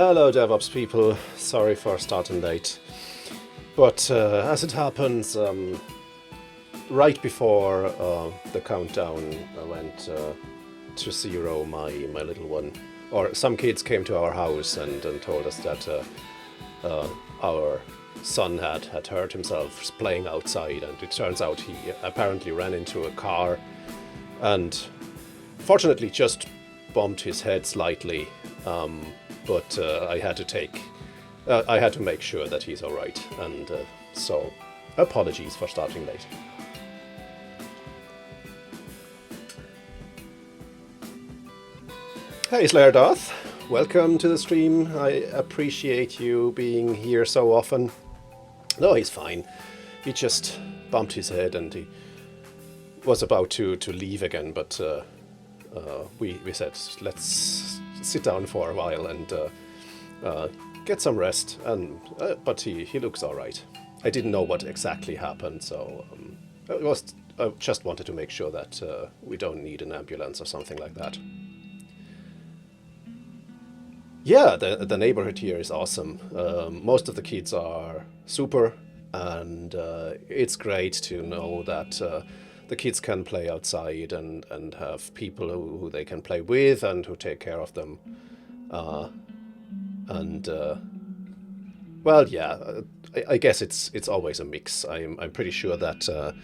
Hello DevOps people, sorry for starting late. But as it happens, right before the countdown went to zero, my little one, or some kids came to our house and told us that our son had hurt himself playing outside, and it turns out he apparently ran into a car and fortunately just bumped his head slightly. But I had to make sure that he's all right, and so apologies for starting late. Hey Slayer Doth, welcome to the stream. I appreciate you being here so often. No, he's fine. He just bumped his head and he was about to leave again, but we said let's sit down for a while and get some rest. And but he looks all right. I didn't know what exactly happened, so I just wanted to make sure that we don't need an ambulance or something like that. Yeah, the neighborhood here is awesome. Most of the kids are super, and it's great to know that the kids can play outside and have people who they can play with and who take care of them. Well, yeah, I guess it's always a mix. I'm pretty sure that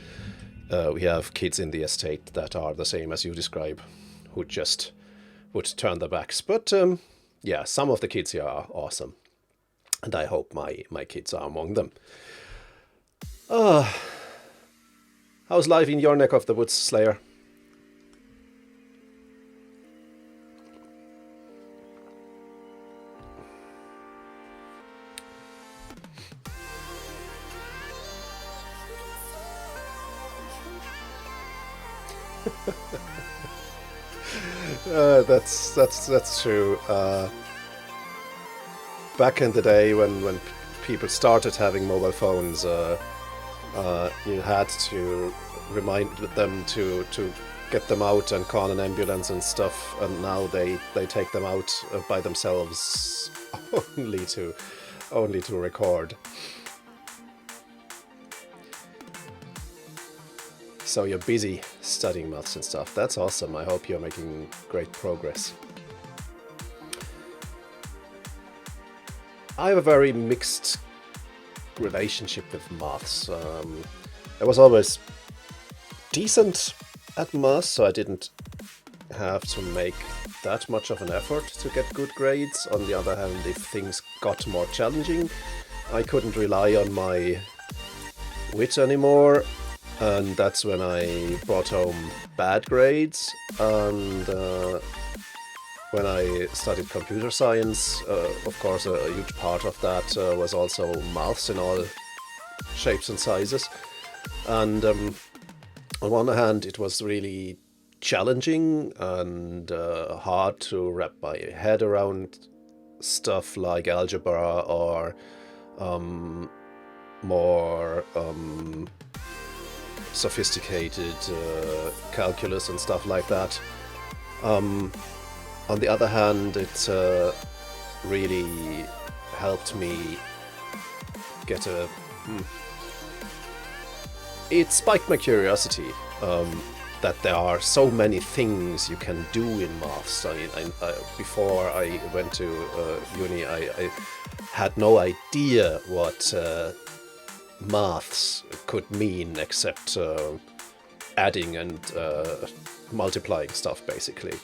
we have kids in the estate that are the same as you describe, who just would turn their backs. But yeah, some of the kids here are awesome, and I hope my kids are among them. How's life in your neck of the woods, Slayer? That's true. Back in the day when people started having mobile phones, you had to remind them to get them out and call an ambulance and stuff, and now they take them out by themselves only to record. So you're busy studying maths and stuff. That's awesome. I hope you're making great progress. I have a very mixed relationship with maths. I was always decent at maths, so I didn't have to make that much of an effort to get good grades. On the other hand, if things got more challenging, I couldn't rely on my wit anymore, and that's when I brought home bad grades. And when I studied computer science, of course a huge part of that was also maths in all shapes and sizes. And on one hand it was really challenging and hard to wrap my head around stuff like algebra or more sophisticated calculus and stuff like that. On the other hand, it really helped me get it spiked my curiosity that there are so many things you can do in maths. Before I went to uni, I had no idea what maths could mean except adding and multiplying stuff, basically.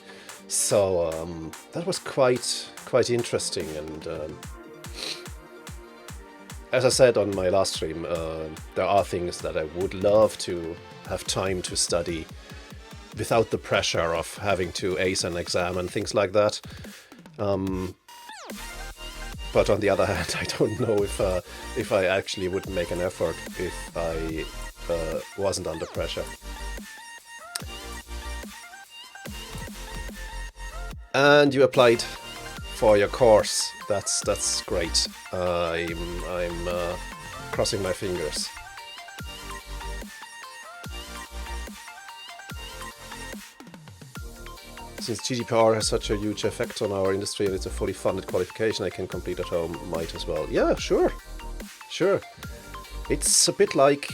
So that was quite interesting, and as I said on my last stream, there are things that I would love to have time to study without the pressure of having to ace an exam and things like that. But on the other hand, I don't know if I actually would make an effort if I wasn't under pressure. And you applied for your course. That's great. I'm crossing my fingers. since GDPR has such a huge effect on our industry and it's a fully funded qualification I can complete at home, might as well. Yeah, sure. Sure. It's a bit like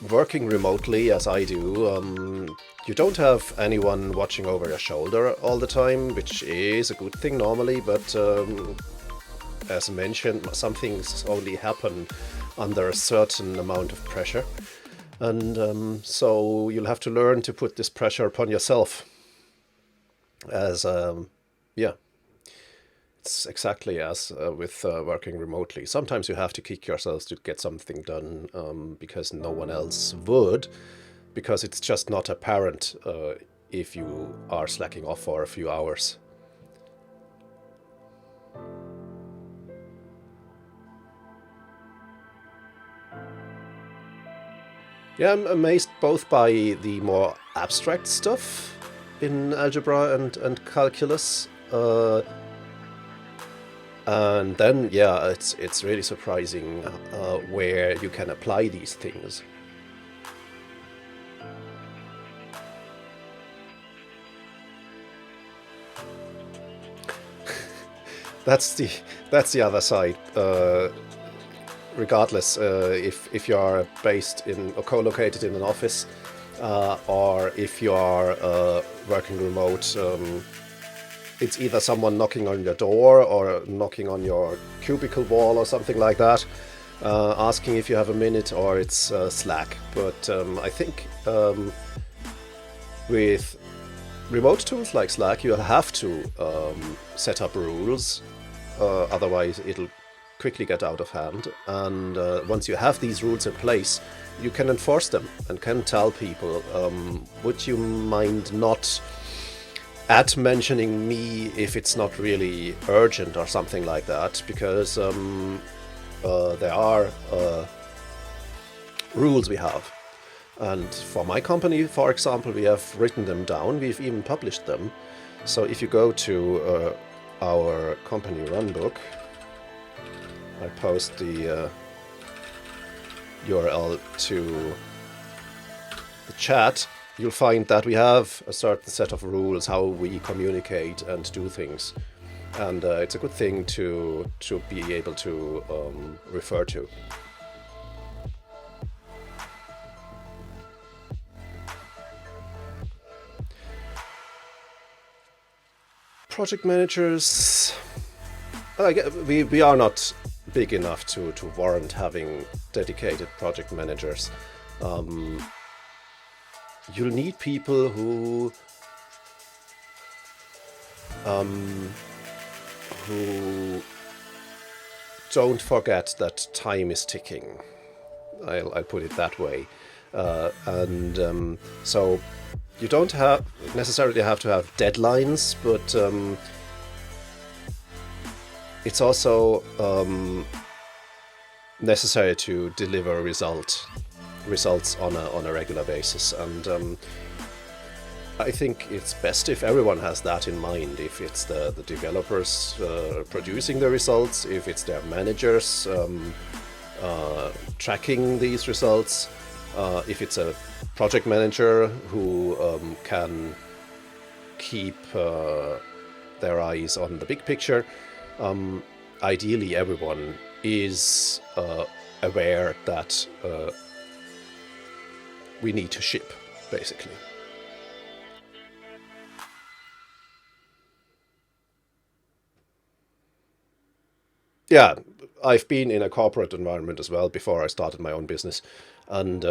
working remotely as I do. You don't have anyone watching over your shoulder all the time, which is a good thing normally, but as mentioned, some things only happen under a certain amount of pressure. And so you'll have to learn to put this pressure upon yourself. As, yeah, it's exactly as with working remotely. Sometimes you have to kick yourselves to get something done because no one else would, because it's just not apparent if you are slacking off for a few hours. Yeah, I'm amazed both by the more abstract stuff in algebra and calculus, and then yeah, it's really surprising where you can apply these things. That's the other side. Regardless if you are based in or co-located in an office or if you are working remote, it's either someone knocking on your door or knocking on your cubicle wall or something like that, asking if you have a minute, or it's Slack. But I think with remote tools like Slack, you have to set up rules, otherwise it'll quickly get out of hand. And once you have these rules in place, you can enforce them and can tell people, would you mind not mentioning me if it's not really urgent or something like that, because there are rules we have. And for my company, for example, we have written them down, we've even published them. So if you go to our company runbook, I post the URL to the chat, you'll find that we have a certain set of rules how we communicate and do things. And it's a good thing to be able to refer to. Project managers, we are not big enough to warrant having dedicated project managers. You'll need people who don't forget that time is ticking. I'll put it that way. So you don't necessarily have to have deadlines, but it's also necessary to deliver results on a regular basis. And I think it's best if everyone has that in mind. If it's the developers producing the results, if it's their managers tracking these results, if it's a project manager who can keep their eyes on the big picture. Ideally, everyone is aware that we need to ship, basically. Yeah, I've been in a corporate environment as well before I started my own business, and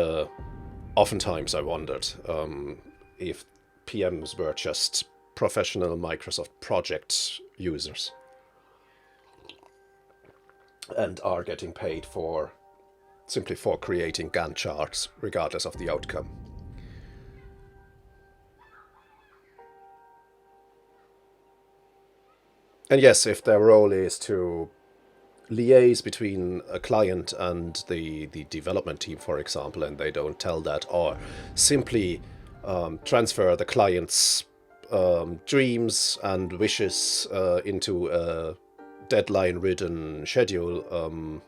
oftentimes I wondered if PMs were just professional Microsoft project users and are getting paid simply for creating Gantt charts, regardless of the outcome. And yes, if their role is to liaise between a client and the development team, for example, and they don't tell that, or simply transfer the client's dreams and wishes into a deadline-ridden schedule,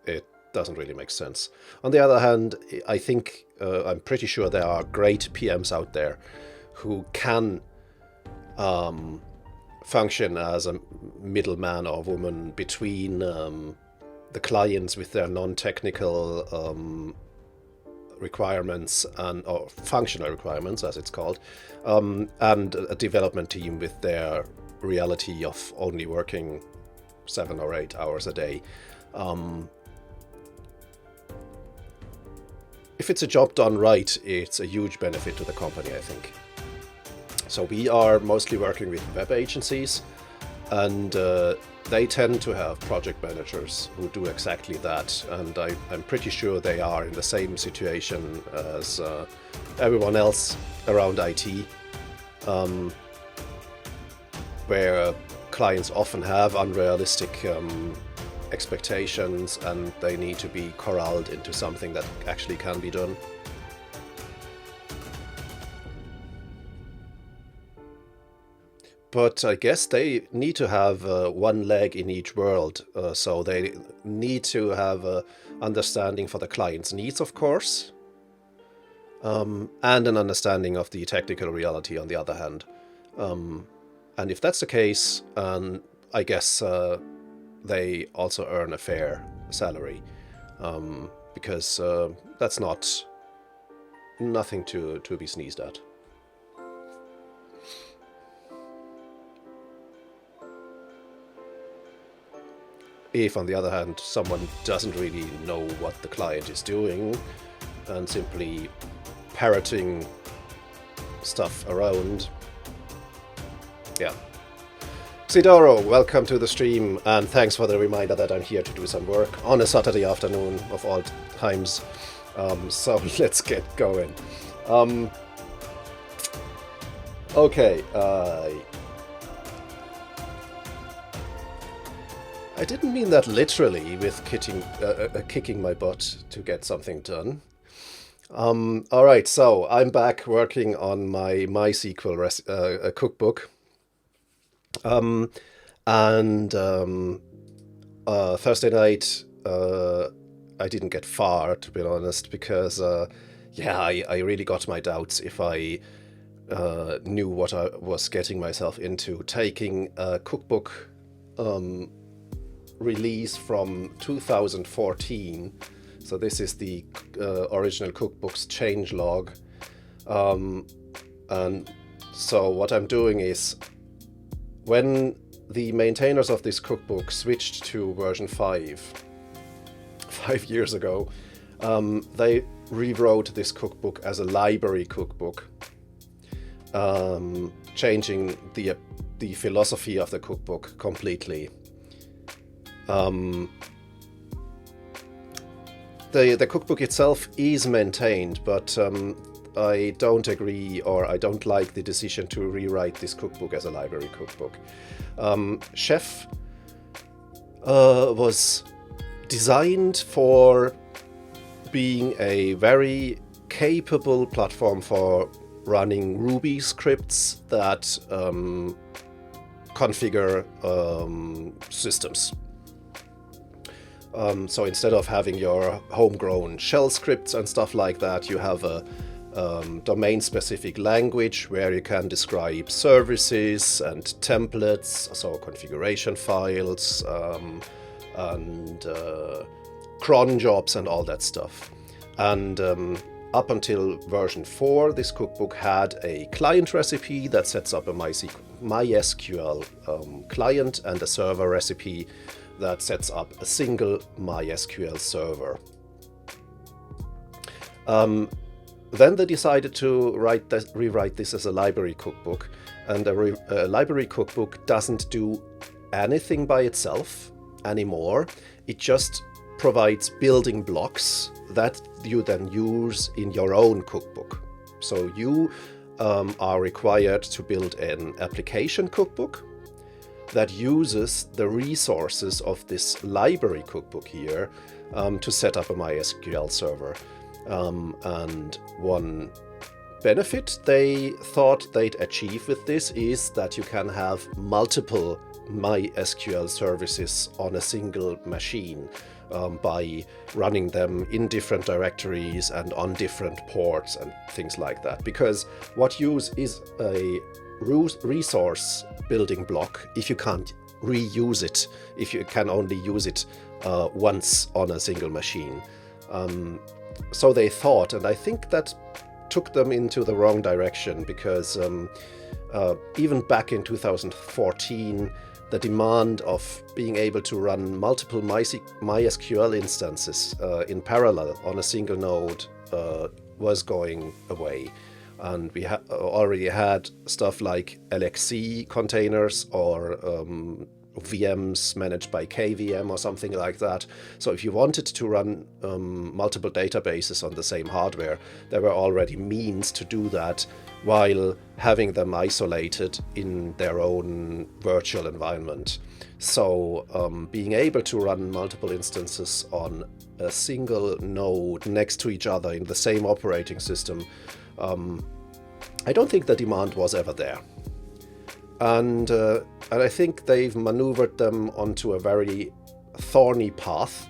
it doesn't really make sense. On the other hand, I think I'm pretty sure there are great PMs out there who can function as a middleman or woman between the clients with their non-technical requirements or functional requirements, as it's called, and a development team with their reality of only working 7 or 8 hours a day. If it's a job done right, it's a huge benefit to the company, I think. So we are mostly working with web agencies, and they tend to have project managers who do exactly that. And I'm pretty sure they are in the same situation as everyone else around IT, where clients often have unrealistic expectations, and they need to be corralled into something that actually can be done. But I guess they need to have one leg in each world, so they need to have a understanding for the client's needs, of course, and an understanding of the technical reality on the other hand. And if that's the case, I guess they also earn a fair salary, because that's nothing to be sneezed at. If, on the other hand, someone doesn't really know what the client is doing and simply parroting stuff around, yeah. Sidoro, welcome to the stream, and thanks for the reminder that I'm here to do some work on a Saturday afternoon of all times. So let's get going. Okay. I didn't mean that literally with kicking my butt to get something done. All right, so I'm back working on my MySQL cookbook. Thursday night, I didn't get far, to be honest, because I really got my doubts if I knew what I was getting myself into. Taking a cookbook release from 2014, so this is the original cookbook's changelog, and so what I'm doing is, when the maintainers of this cookbook switched to version 5 years ago, they rewrote this cookbook as a library cookbook, changing the philosophy of the cookbook completely. The cookbook itself is maintained, but I don't agree, or I don't like the decision to rewrite this cookbook as a library cookbook. Chef was designed for being a very capable platform for running Ruby scripts that configure systems. So instead of having your homegrown shell scripts and stuff like that, you have a domain-specific language where you can describe services and templates, so configuration files, and cron jobs and all that stuff. And up until version 4, this cookbook had a client recipe that sets up a MySQL client, and a server recipe that sets up a single MySQL server. Then they decided to rewrite this as a library cookbook, and a library cookbook doesn't do anything by itself anymore. It just provides building blocks that you then use in your own cookbook. So you are required to build an application cookbook that uses the resources of this library cookbook here to set up a MySQL server. And one benefit they thought they'd achieve with this is that you can have multiple MySQL services on a single machine. by running them in different directories and on different ports and things like that. Because what use is a resource building block if you can't reuse it, if you can only use it once on a single machine. So they thought, and I think that took them into the wrong direction, because even back in 2014, the demand of being able to run multiple MySQL instances in parallel on a single node was going away. And we already had stuff like LXC containers or VMs managed by KVM or something like that. So if you wanted to run multiple databases on the same hardware, there were already means to do that while having them isolated in their own virtual environment. So being able to run multiple instances on a single node next to each other in the same operating system, I don't think the demand was ever there. And I think they've maneuvered them onto a very thorny path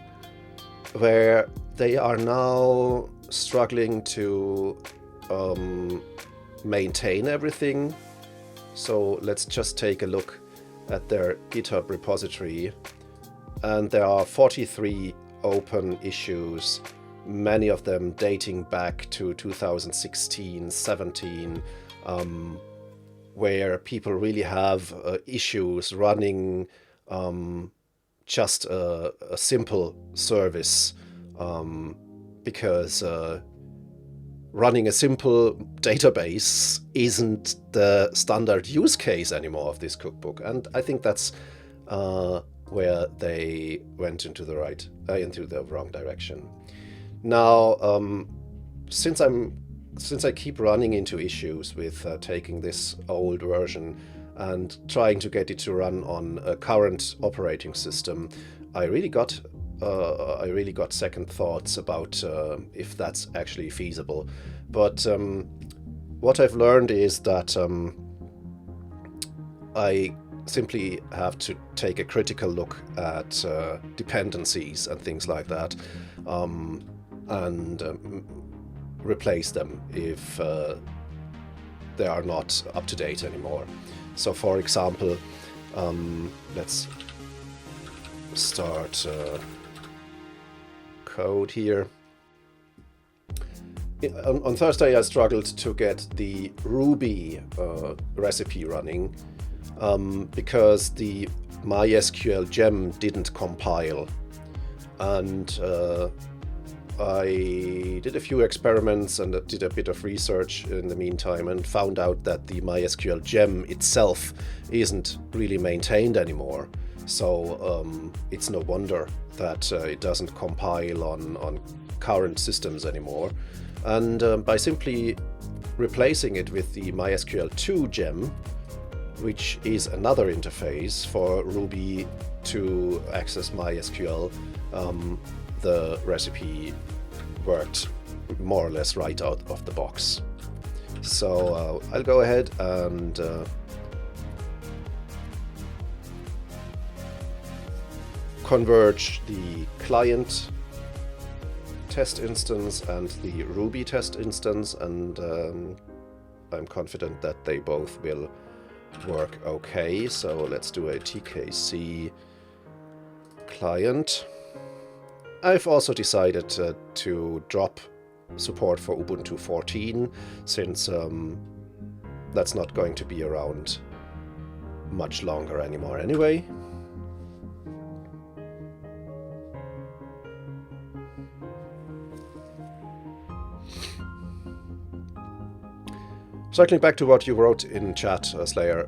where they are now struggling to maintain everything. So let's just take a look at their GitHub repository. And there are 43 open issues, many of them dating back to 2016, 17, where people really have issues running just a simple service, because running a simple database isn't the standard use case anymore of this cookbook. And I think that's where they went into the wrong direction. Now, since I keep running into issues with taking this old version and trying to get it to run on a current operating system, I really got second thoughts about if that's actually feasible. But what I've learned is that I simply have to take a critical look at dependencies and things like that, and replace them if they are not up to date anymore. So for example, let's start code here. On Thursday I struggled to get the Ruby recipe running because the MySQL gem didn't compile, and I did a few experiments and did a bit of research in the meantime and found out that the MySQL gem itself isn't really maintained anymore. So it's no wonder that it doesn't compile on current systems anymore. And by simply replacing it with the MySQL 2 gem, which is another interface for Ruby to access MySQL, the recipe worked more or less right out of the box. So I'll go ahead and converge the client test instance and the Ruby test instance, and I'm confident that they both will work okay. So let's do a TKC client. I've also decided to drop support for Ubuntu 14, since that's not going to be around much longer anymore anyway. Circling back to what you wrote in chat, Slayer,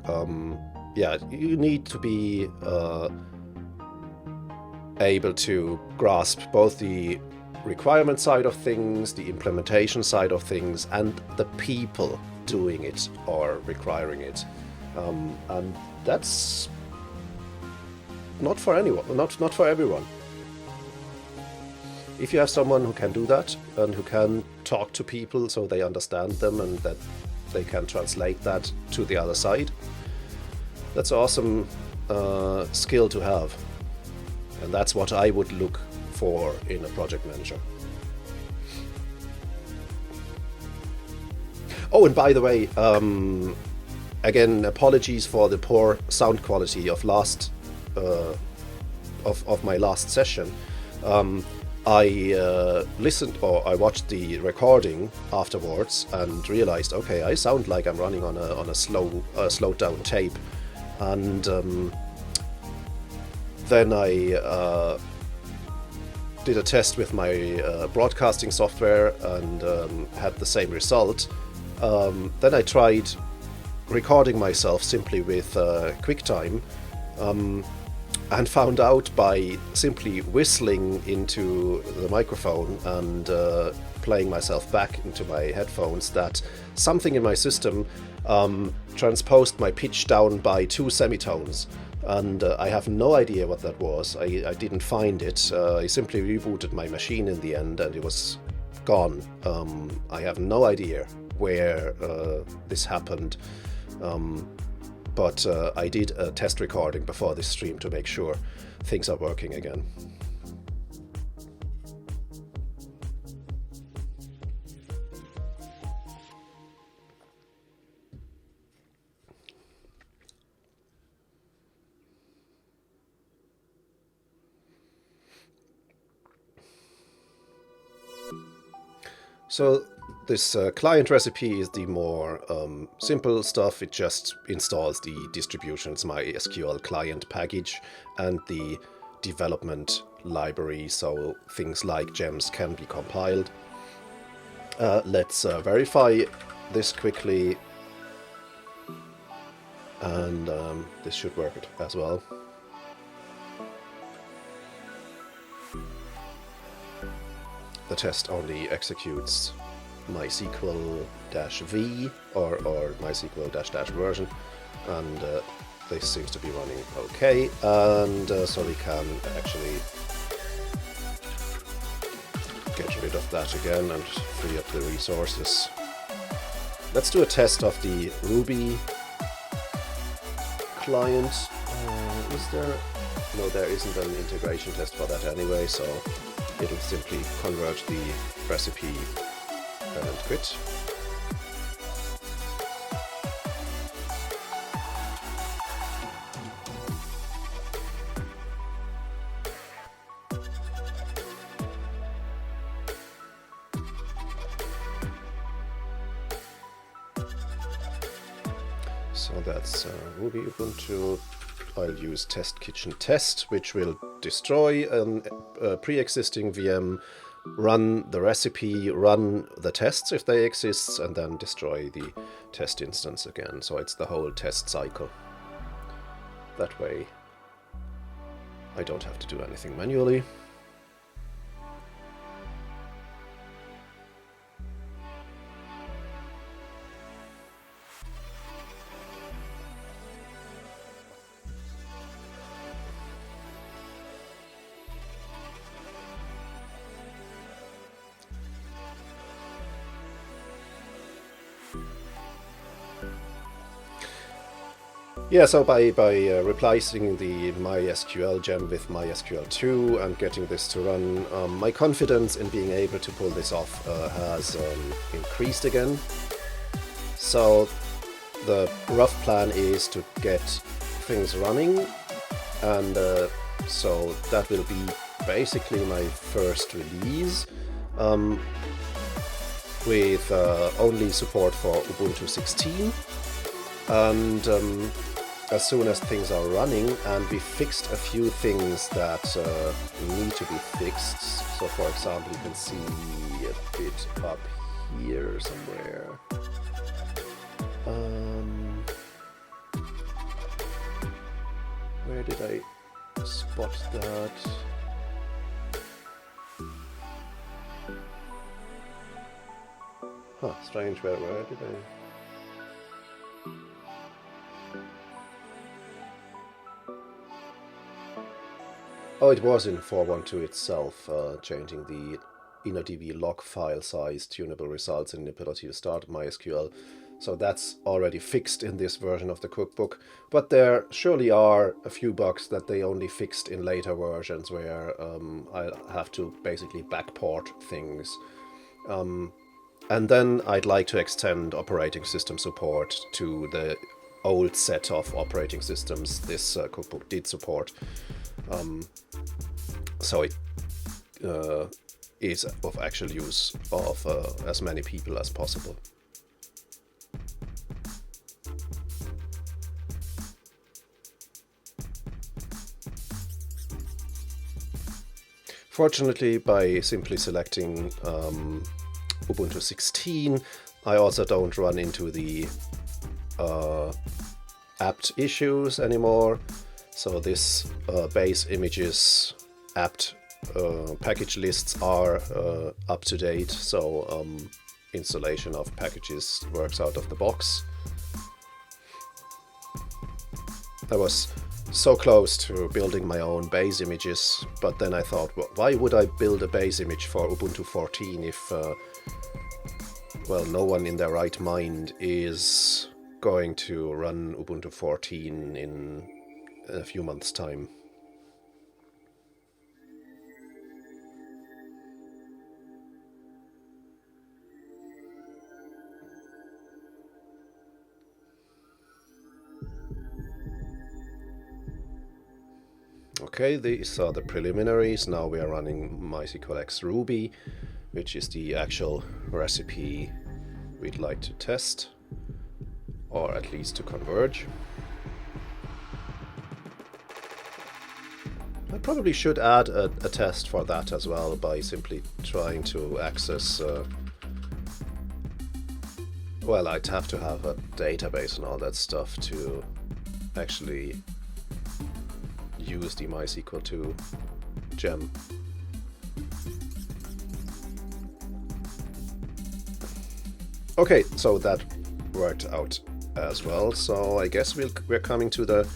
yeah, you need to be able to grasp both the requirement side of things, the implementation side of things, and the people doing it or requiring it. And that's not for anyone, not for everyone. If you have someone who can do that and who can talk to people so they understand them and that they can translate that to the other side, that's an awesome skill to have. And that's what I would look for in a project manager. Oh, and by the way, again, apologies for the poor sound quality of my last session. I listened, or I watched the recording afterwards and realized, okay, I sound like I'm running on a slowed down tape, and then I did a test with my broadcasting software and had the same result. Then I tried recording myself simply with QuickTime, and found out by simply whistling into the microphone and playing myself back into my headphones that something in my system transposed my pitch down by 2 semitones. And I have no idea what that was. I didn't find it. I simply rebooted my machine in the end and it was gone. I have no idea where this happened. But I did a test recording before this stream to make sure things are working again. So this client recipe is the more simple stuff. It just installs the distribution's MySQL client package and the development library, so things like gems can be compiled. Let's verify this quickly, and this should work as well. The test only executes MySQL-v or MySQL-version, and this seems to be running okay, and so we can actually get rid of that again and free up the resources. Let's do a test of the Ruby client. Is there? No, there isn't an integration test for that anyway, so it'll simply convert the recipe and quit. So that's Ruby Ubuntu. I'll use test kitchen test, which will destroy a pre-existing VM, run the recipe, run the tests if they exist, and then destroy the test instance again. So it's the whole test cycle. That way I don't have to do anything manually. Yeah, so by replacing the MySQL gem with MySQL 2 and getting this to run, my confidence in being able to pull this off has increased again. So the rough plan is to get things running, and so that will be basically my first release with only support for Ubuntu 16. And as soon as things are running, and we fixed a few things that need to be fixed. So for example, you can see a bit up here somewhere. Where did I spot that? Huh, strange, where did I... Oh, it was in 4.1.2 itself, changing the InnoDB log file size, tunable results, and inability to start MySQL. So that's already fixed in this version of the cookbook. But there surely are a few bugs that they only fixed in later versions where I'll have to basically backport things. And then I'd like to extend operating system support to the old set of operating systems this cookbook did support. So it is of actual use of as many people as possible. Fortunately, by simply selecting Ubuntu 16, I also don't run into the apt issues anymore. So this base images apt package lists are up to date, so installation of packages works out of the box. I was so close to building my own base images, but then I thought, well, why would I build a base image for Ubuntu 14 if well, no one in their right mind is going to run Ubuntu 14 in a few months' time. Okay, these are the preliminaries. Now we are running mysqlx Ruby, which is the actual recipe we'd like to test, or at least to converge. I probably should add a test for that as well by simply trying to access well, I'd have to have a database and all that stuff to actually use the MySQL2 gem. Okay, so that worked out as well. So I guess we're coming to the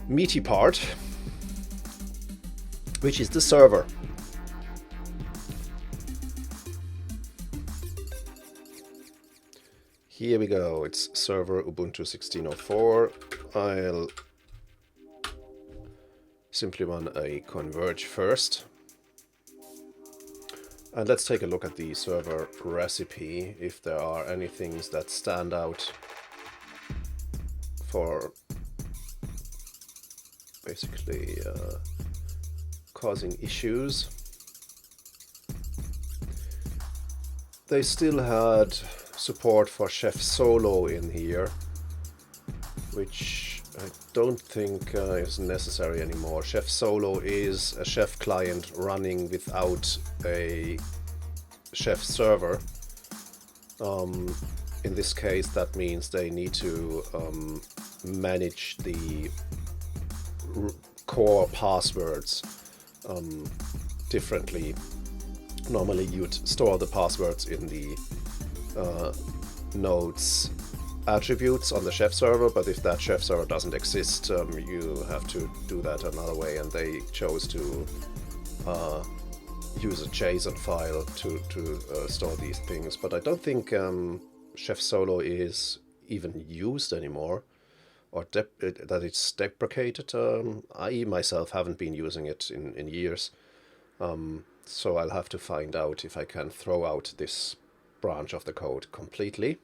meaty part, which is the server. Here we go. It's server Ubuntu 16.04. I'll simply run a converge first. And let's take a look at the server recipe, if there are any things that stand out for basically causing issues. They still had support for Chef Solo in here, which I don't think is necessary anymore. Chef Solo is a Chef client running without a Chef server. In this case, that means they need to manage the core passwords differently. Normally you'd store the passwords in the nodes attributes on the Chef server, but if that Chef server doesn't exist, you have to do that another way, and they chose to use a JSON file to store these things. But I don't think Chef Solo is even used anymore, or that it's deprecated. I myself haven't been using it in years, so I'll have to find out if I can throw out this branch of the code completely.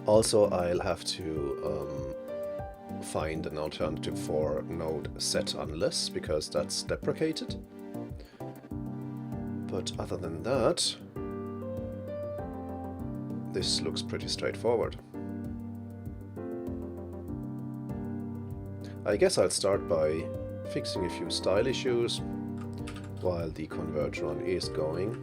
Also, I'll have to find an alternative for node set unless, because that's deprecated. But other than that, this looks pretty straightforward. I guess I'll start by fixing a few style issues while the converge run is going.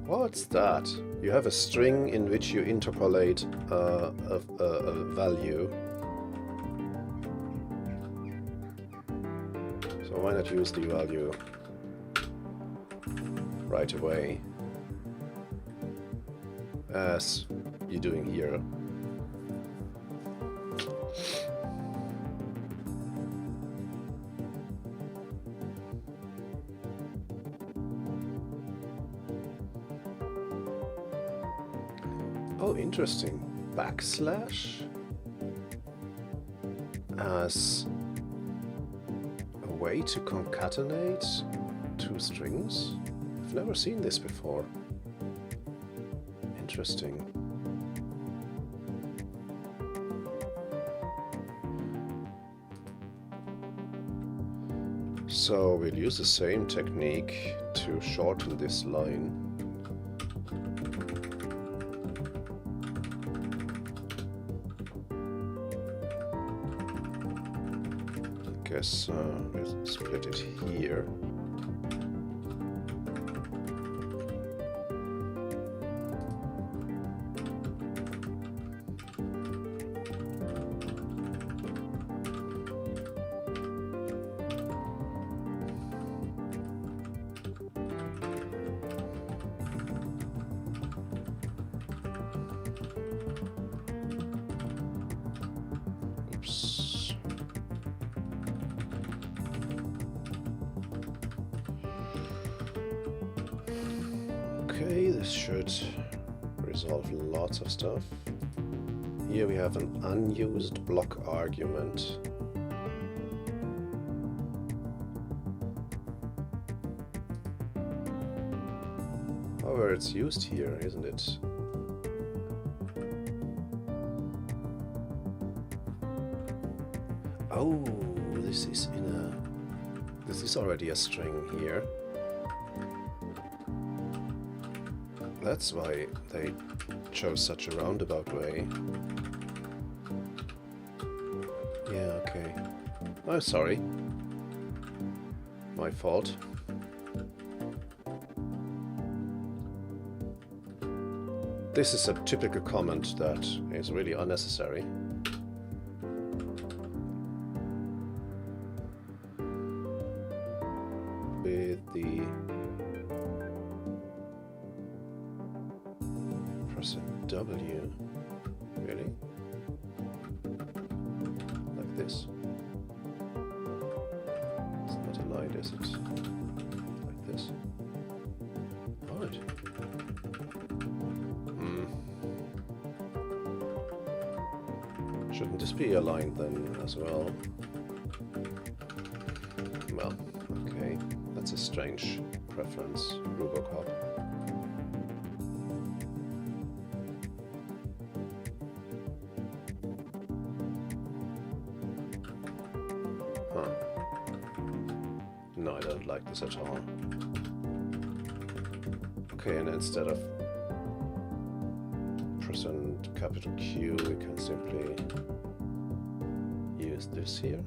What's that? You have a string in which you interpolate a value. So why not use the value right away, as you're doing here? Oh, interesting. Backslash as a way to concatenate two strings? I've never seen this before. Interesting. So we'll use the same technique to shorten this line. I guess we'll split it here. Okay, this should resolve lots of stuff. Here we have an unused block argument. However, it's used here, isn't it? Oh, this is already a string here. That's why they chose such a roundabout way. Yeah, okay. Oh, sorry. My fault. This is a typical comment that is really unnecessary. With the W, really? Like this? It's not a line, is it? Like this? Right. Shouldn't this be a line then as well? Well, okay. That's a strange preference, Robocop. No, I don't like this at all. Okay, and instead of % capital Q, we can simply use this here.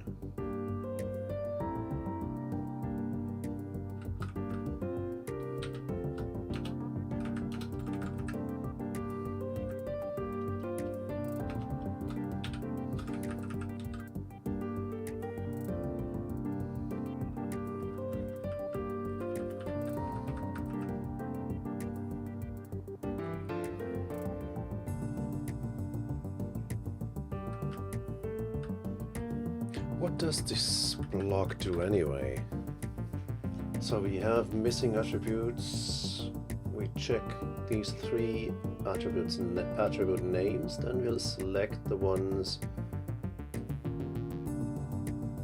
What does this block do anyway? So we have missing attributes. We check these three attribute names, then we'll select the ones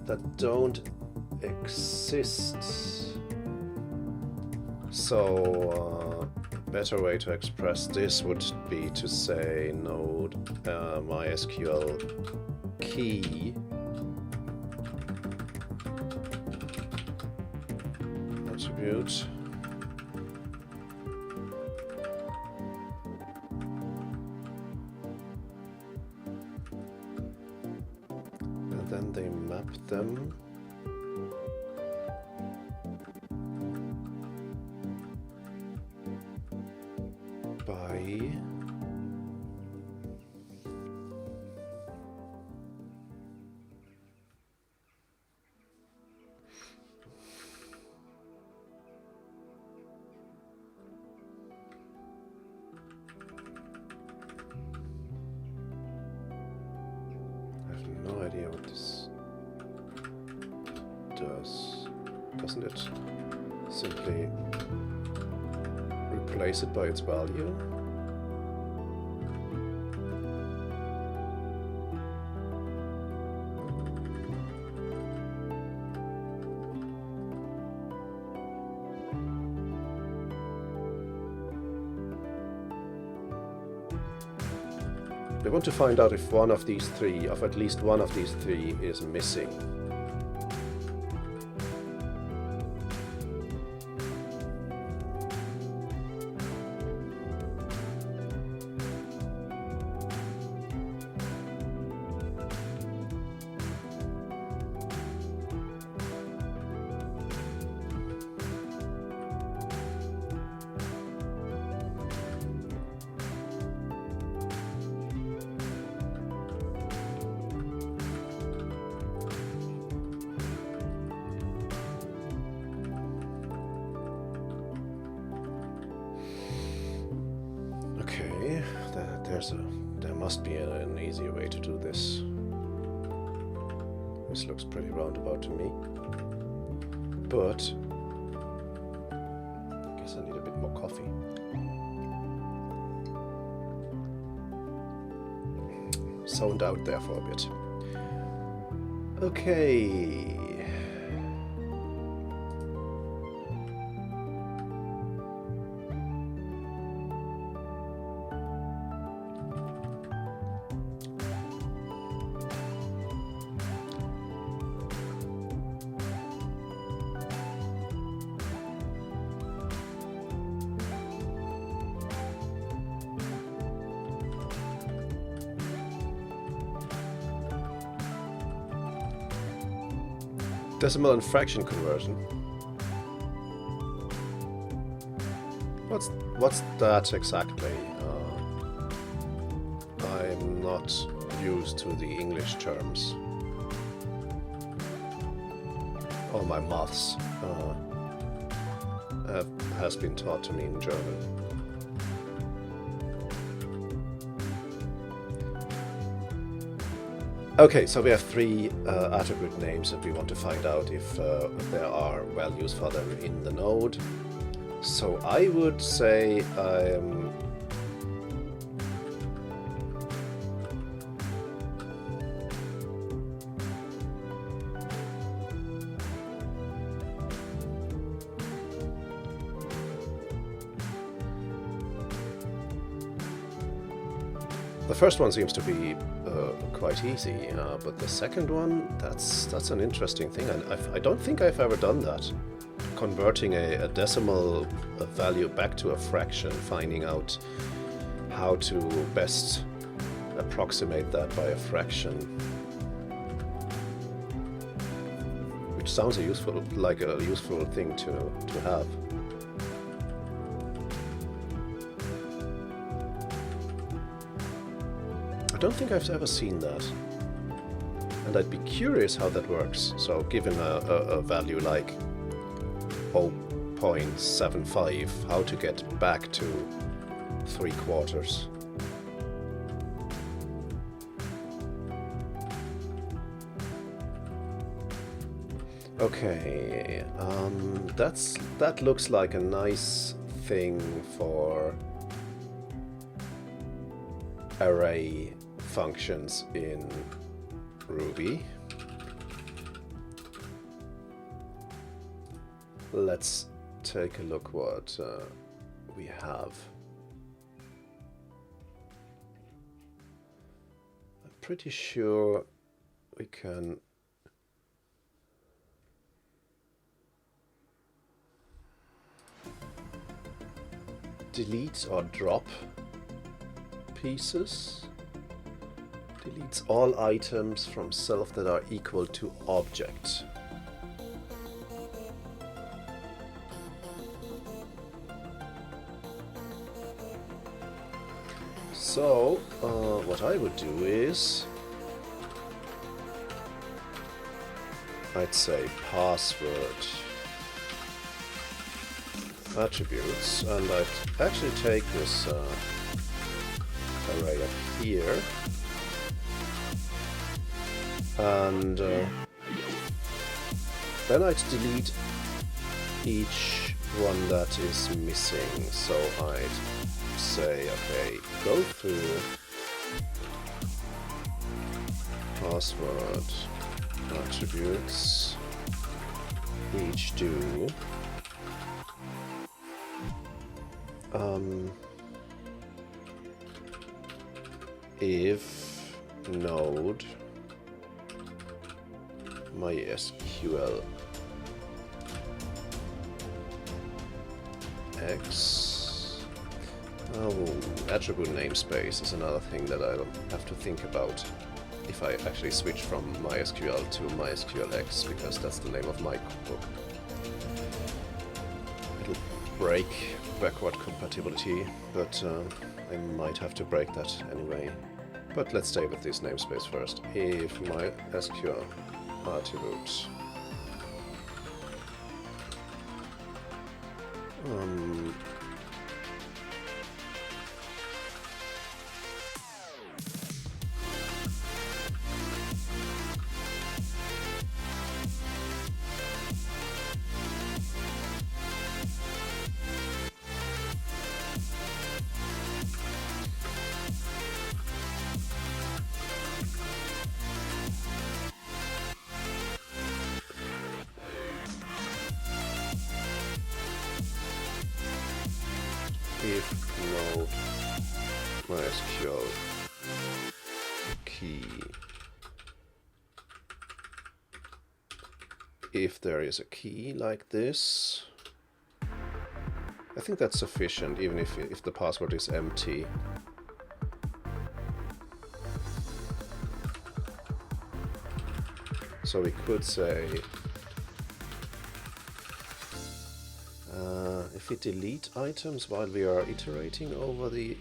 that don't exist. So a better way to express this would be to say node MySQL key attribute. And then they map them by no idea what this does. Doesn't it simply replace it by its value? We want to find out if one of these three, of at least one of these three, is missing. Okay, there must be an easier way to do this. This looks pretty roundabout to me, but I guess I need a bit more coffee. Zoned out there for a bit. Okay. Decimal and fraction conversion. What's that exactly? I'm not used to the English terms. All my maths has been taught to me in German. Okay, so we have three attribute names that we want to find out if there are values for them in the node. So I would say the first one seems to be quite easy, but the second one, that's an interesting thing, and I don't think I've ever done that. Converting a decimal value back to a fraction, finding out how to best approximate that by a fraction. Which sounds like a useful thing to have. I don't think I've ever seen that, and I'd be curious how that works. So given a value like 0.75, how to get back to 3/4. Okay, that looks like a nice thing for array functions in Ruby. Let's take a look what we have. I'm pretty sure we can delete or drop pieces. Deletes all items from self that are equal to object. So, what I would do is, I'd say password attributes, and I'd actually take this array up here, and then I'd delete each one that is missing. So I'd say, okay, go through password attributes, each do if node MySQL X. Oh, attribute namespace is another thing that I don't have to think about if I actually switch from MySQL to mysqlx, because that's the name of my cookbook. It'll break backward compatibility, but I might have to break that anyway. But let's stay with this namespace first. If MySQL attribute if node MySQL key, if there is a key like this, I think that's sufficient, even if the password is empty. So we could say if we delete items while we are iterating over the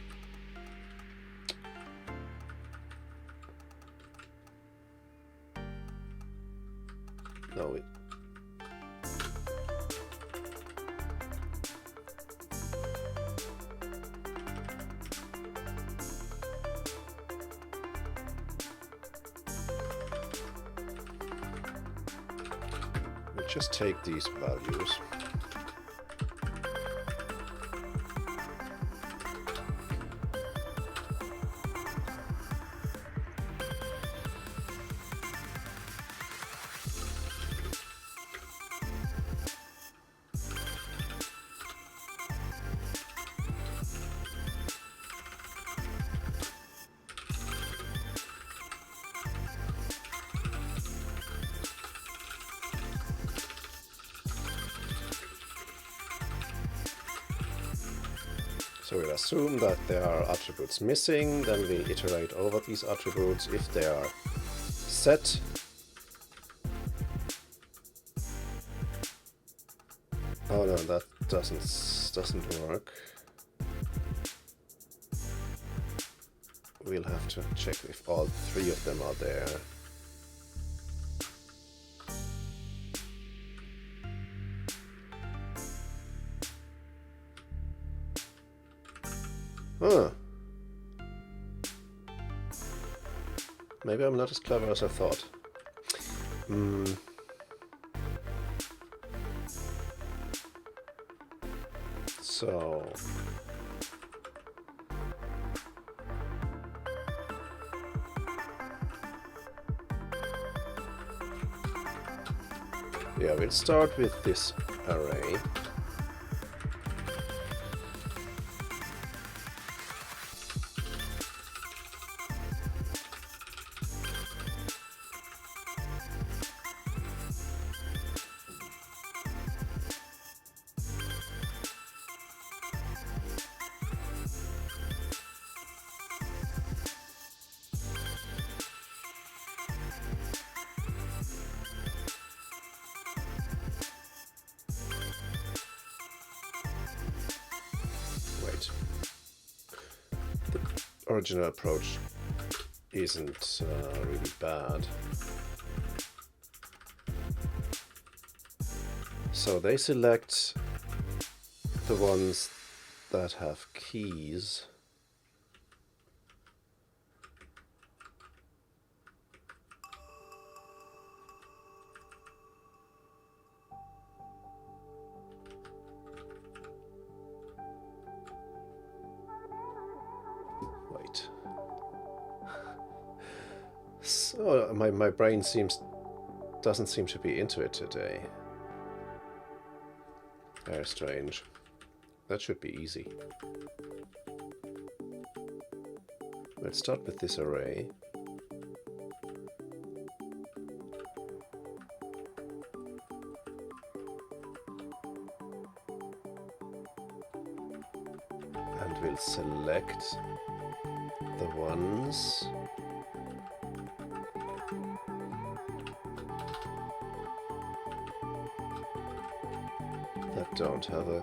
we just take these values. So we'll assume that there are attributes missing, then we iterate over these attributes. If they are set, oh no, that doesn't work. We'll have to check if all three of them are there. Huh. Maybe I'm not as clever as I thought. So yeah, we'll start with this array. The original approach isn't really bad. So they select the ones that have keys. Wait. So my brain doesn't seem to be into it today. Very strange. That should be easy. Let's start with this array. And we'll select the ones that don't have a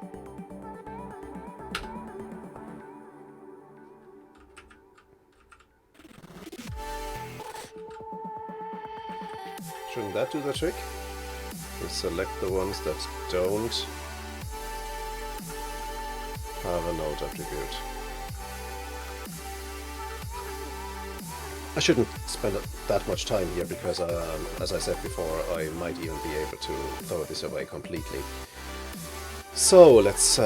shouldn't that do the trick? We'll select the ones that don't have a node attribute. I shouldn't spend that much time here because, as I said before, I might even be able to throw this away completely. So let's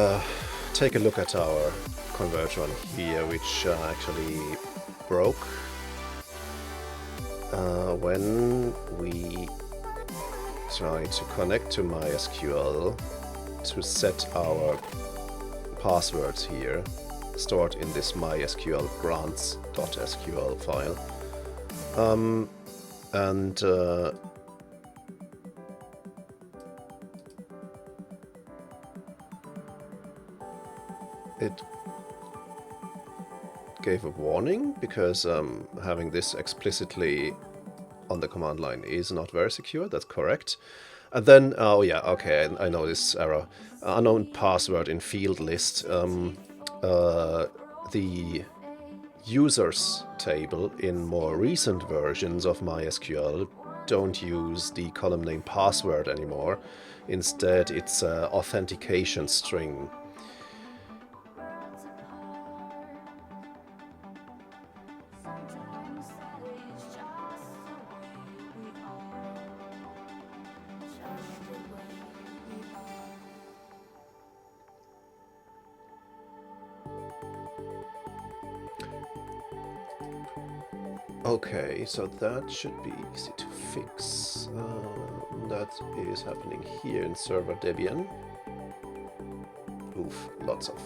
take a look at our conversion here, which actually broke when we tried to connect to MySQL to set our passwords here, stored in this MySQL grants.sql file. It gave a warning because having this explicitly on the command line is not very secure. That's correct. And then, oh yeah, okay, I know this error. Unknown password in field list. The users table in more recent versions of MySQL don't use the column name password anymore. Instead, it's an authentication string. Okay, so that should be easy to fix. That is happening here in server Debian. Oof, lots of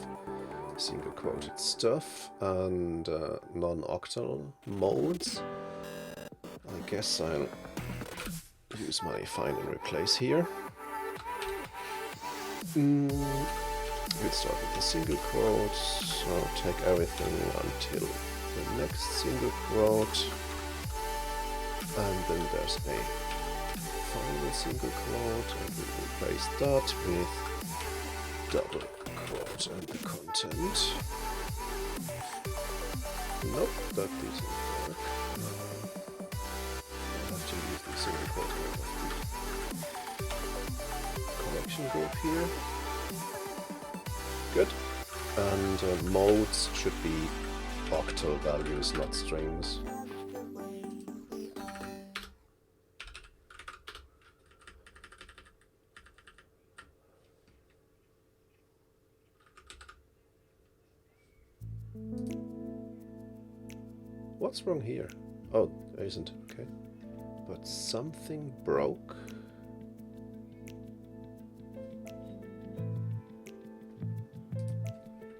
single quoted stuff and non-octal modes. I guess I'll use my find and replace here. We'll start with the single quote, so take everything until the next single quote, and then there's a final single quote, and we'll replace that with double quote and the content. Nope, that doesn't work. I'll have to use the single quote out of the collection group here. Good. And modes should be octal values, not strings. What's wrong here? Oh, there isn't. Okay. But something broke.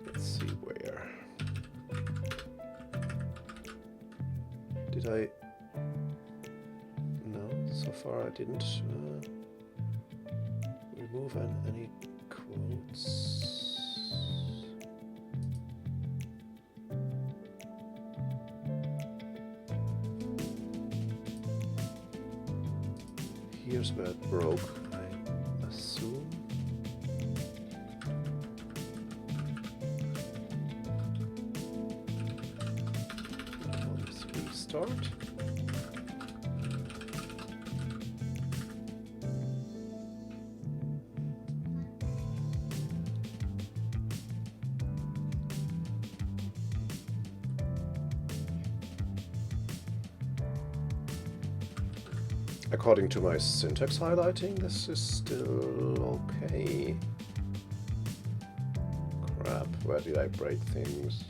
Let's see where. Did I? No, so far I didn't remove any quotes. Here's where it broke, I assume. Let's restart. According to my syntax highlighting, this is still okay. Crap, where did I break things?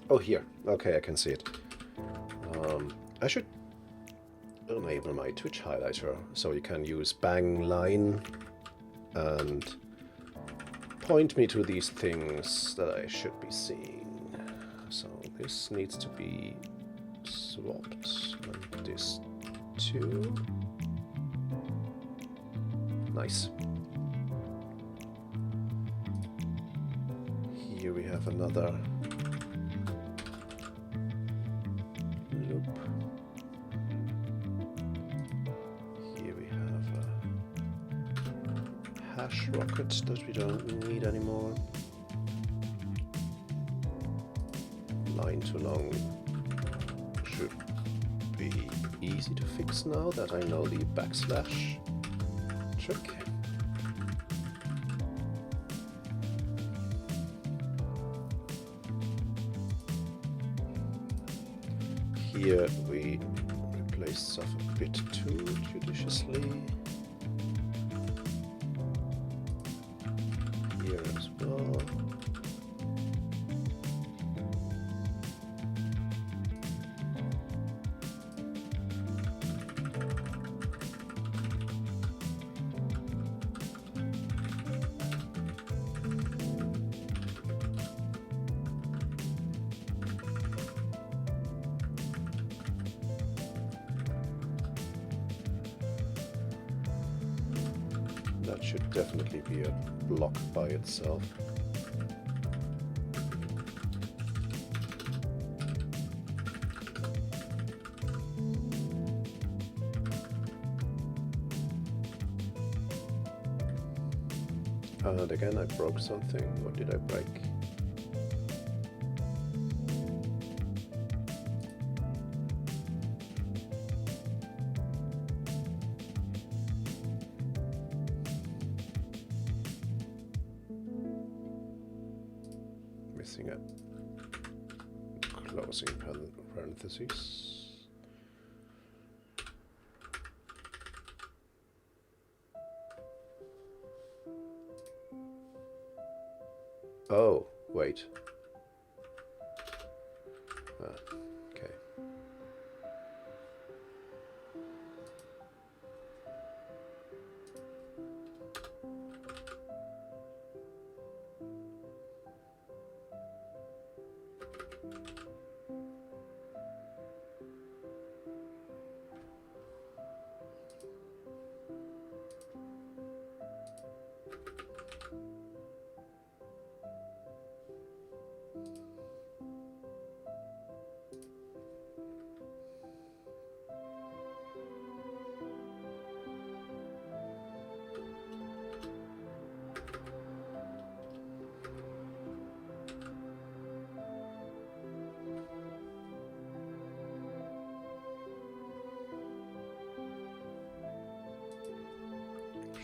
Oh, here. Okay, I can see it. I should enable my Twitch highlighter so you can use bang line and point me to these things that I should be seeing. So this needs to be swapped, and this too. Nice. Here we have another loop. Here we have a hash rocket that we don't need anymore. Line too long should be easy to fix now that I know the backslash trick. Here we replace stuff a bit too judiciously. Here as well. That should definitely be a block by itself. And again, I broke something. What did I break? Missing a closing parentheses. Oh, wait. Okay.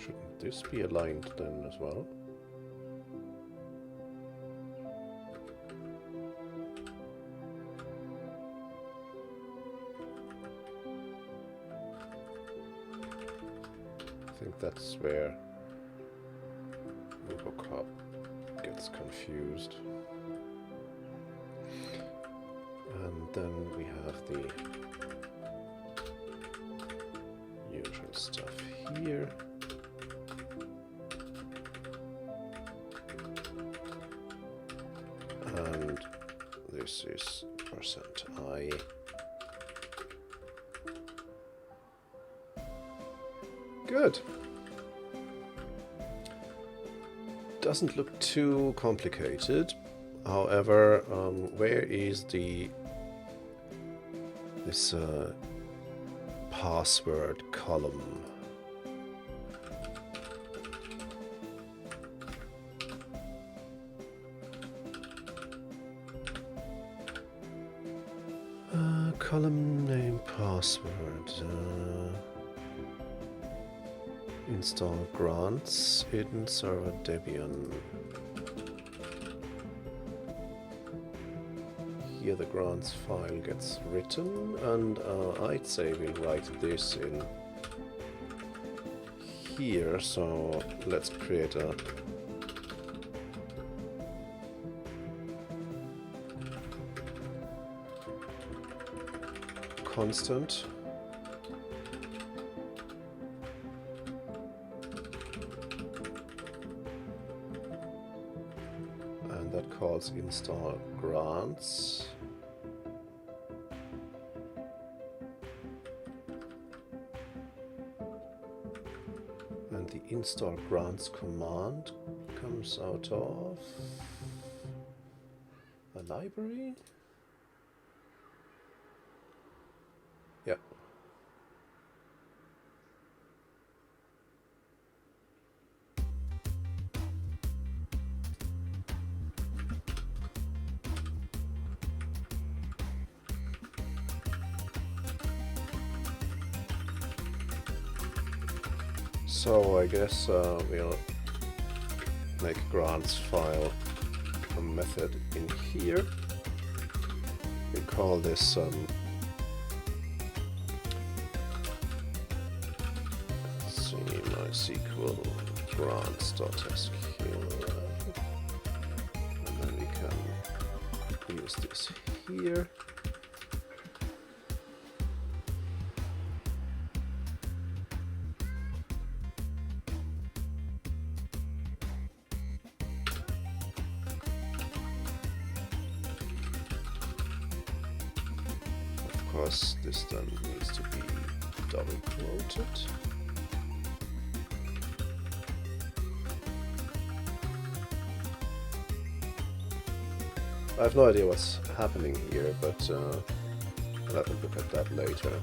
Shouldn't this be aligned then as well? I think that's where Cookbook gets confused. And then we have the usual stuff here. And this is %i. Good. Doesn't look too complicated. However, where is this password column? Column name password. Install grants in server Debian. Here the grants file gets written, and I'd say we'll write this in here. So let's create a constant. And that calls install grants. And the install grants command comes out of a library. Yeah. So I guess we'll make a grants file, a method in here. We call this let's see, MySQL grants.sql, and then we can use this here. Of course, this then needs to be double quoted. I have no idea what's happening here, but I'll have a look at that later.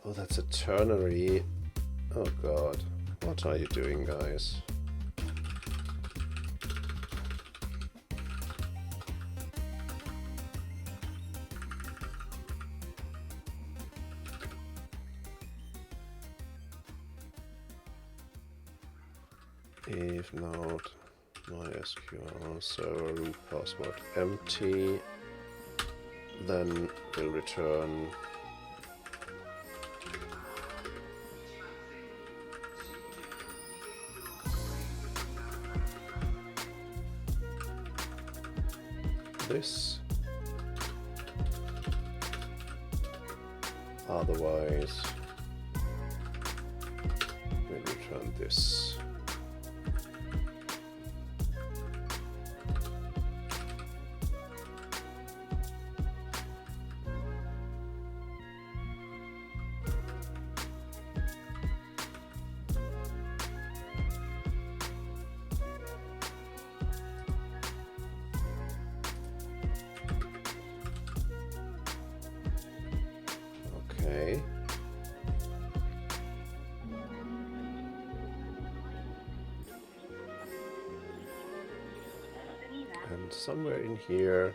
Oh, that's a ternary. Oh god, what are you doing, guys? If not MySQL server root password empty, then we'll return this. Otherwise, we'll return this. Okay. And somewhere in here,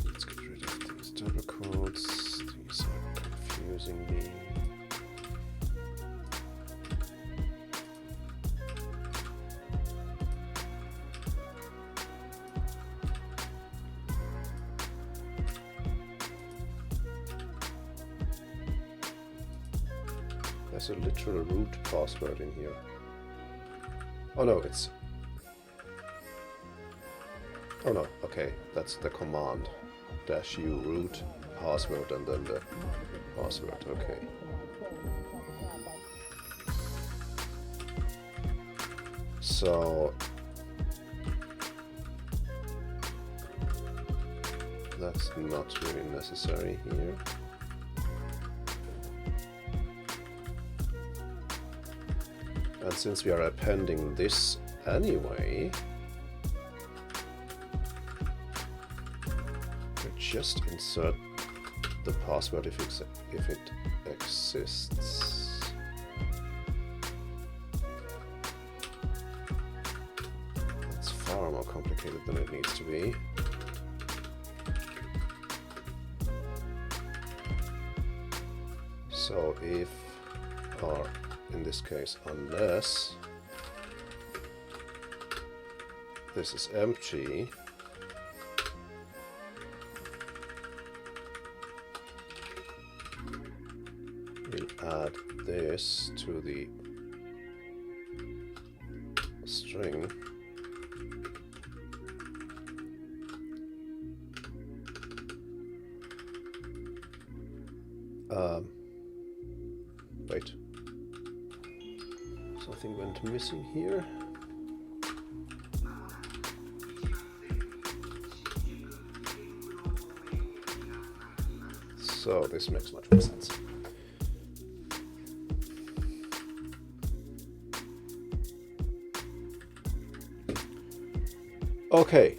let's get rid of these double quotes. These are confusing me. There's a literal root password in here. Oh no, it's... Oh no, okay, that's the command. -u root password and then the password, okay. So... that's not really necessary here. And since we are appending this anyway, we just insert the password if it exists. That's far more complicated than it needs to be. So if, or in this case, unless this is empty, we'll add this to the string. Wait. Something went missing here. So this makes much more sense. Okay,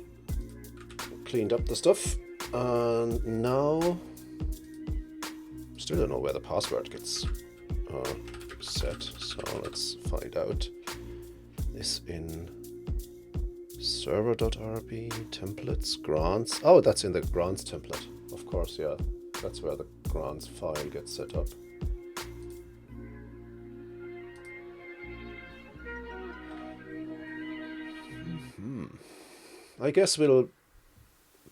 cleaned up the stuff, and now still don't know where the password gets set, so let's find out. This in server.rb, templates, grants. Oh, that's in the grants template, of course, yeah. That's where the grants file gets set up. I guess we'll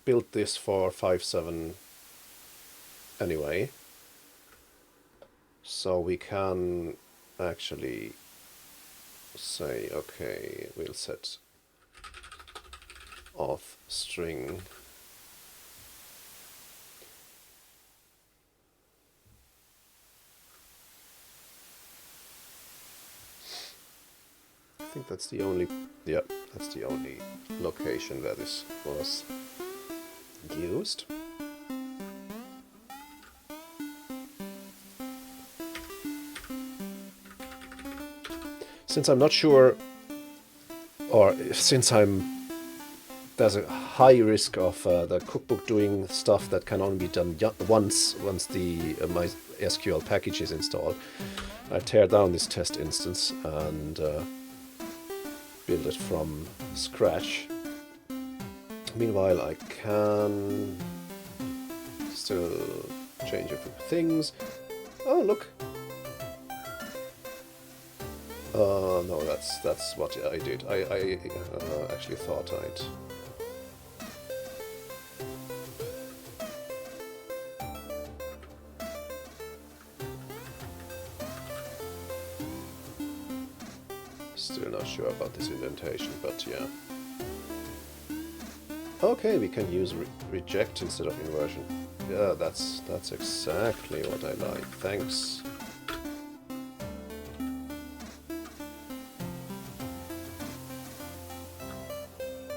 build this for 5.7 anyway. So we can actually say, okay, we'll set auth string I think that's the only, yeah, that's the only location where this was used. Since I'm not sure, or since there's a high risk of the Cookbook doing stuff that can only be done once the MySQL package is installed, I tear down this test instance and build it from scratch. Meanwhile, I can still change a few things. Oh, look. No, that's what I did. I actually thought I'd... Still not sure about this indentation, but yeah. Okay, we can use reject instead of inversion. Yeah, that's exactly what I like. Thanks.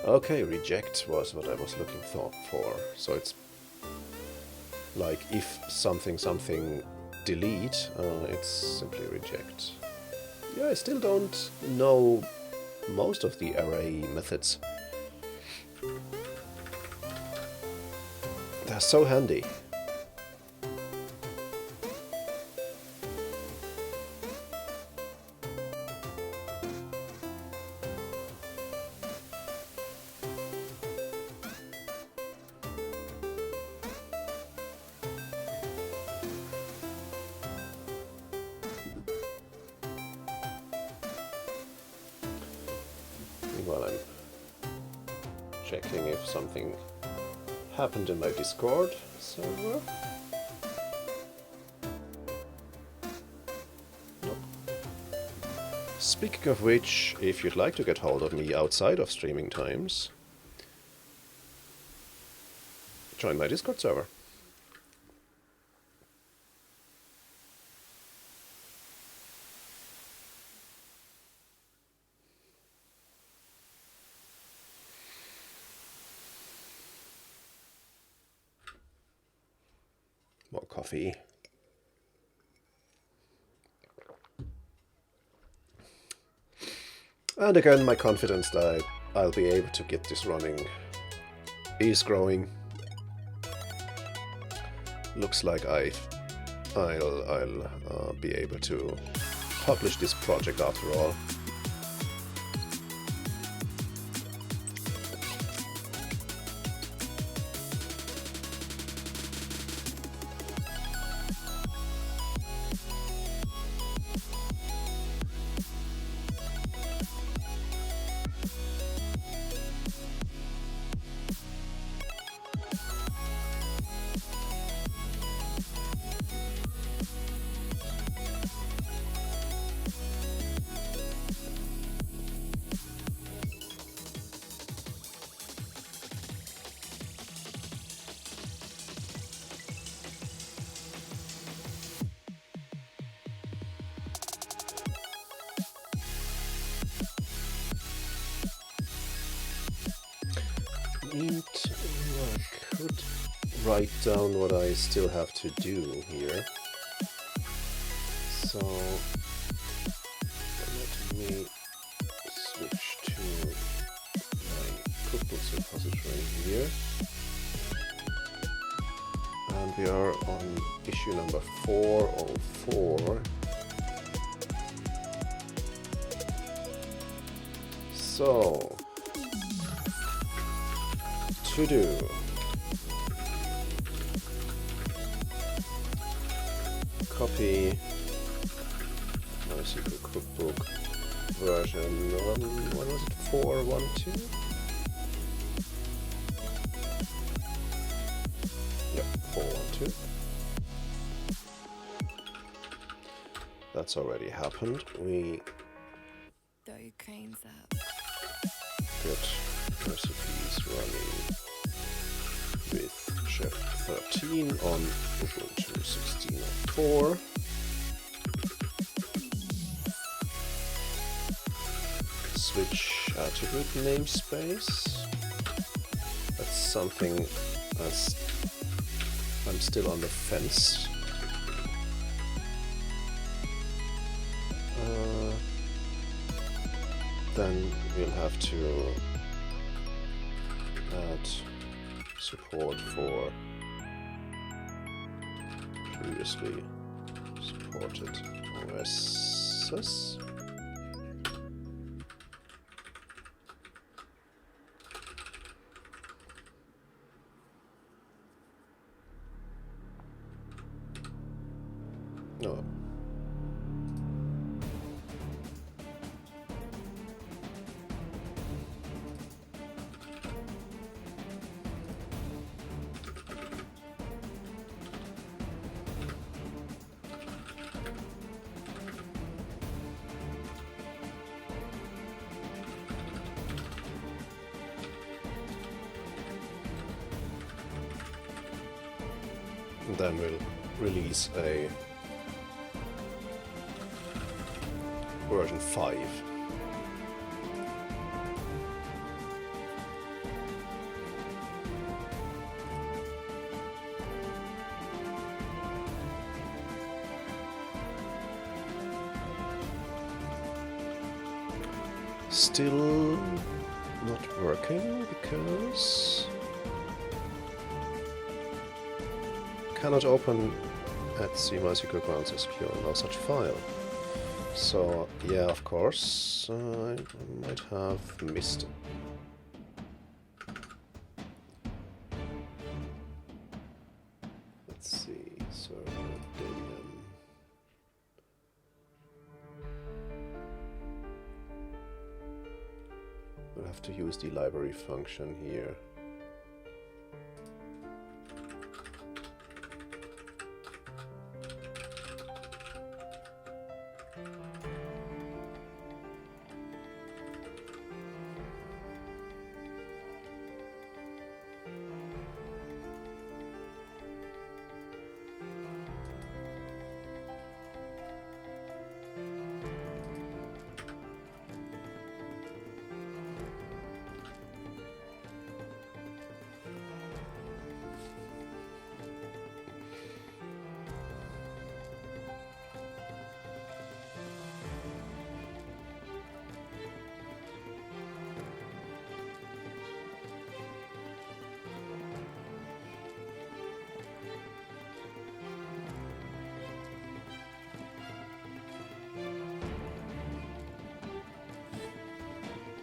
Okay, reject was what I was looking for. So it's like if something delete, it's simply reject. Yeah, I still don't know most of the array methods. They're so handy. While I'm checking if something happened in my Discord server. Nope. Speaking of which, if you'd like to get hold of me outside of streaming times, join my Discord server. More coffee. And again, my confidence that I'll be able to get this running is growing. Looks like I'll be able to publish this project after all. I could write down what I still have to do here. So let me switch to my Cookbooks repository here. And we are on issue number 404. So, to do. Copy MySQL Cookbook version, what was it, 4.1.2? Yep, 4.1.2. That's already happened. We got recipes running with chef 13 on Ubuntu 16.04. Switch attribute namespace. That's something that's I'm still on the fence. Then we'll have to add support for previously supported OSs. No. And then we'll release a version 5. Still not working because cannot open at MySQL grounds SQL, no such file. So yeah, of course, I might have missed it. Let's see, server Debian. We'll have to use the library function here.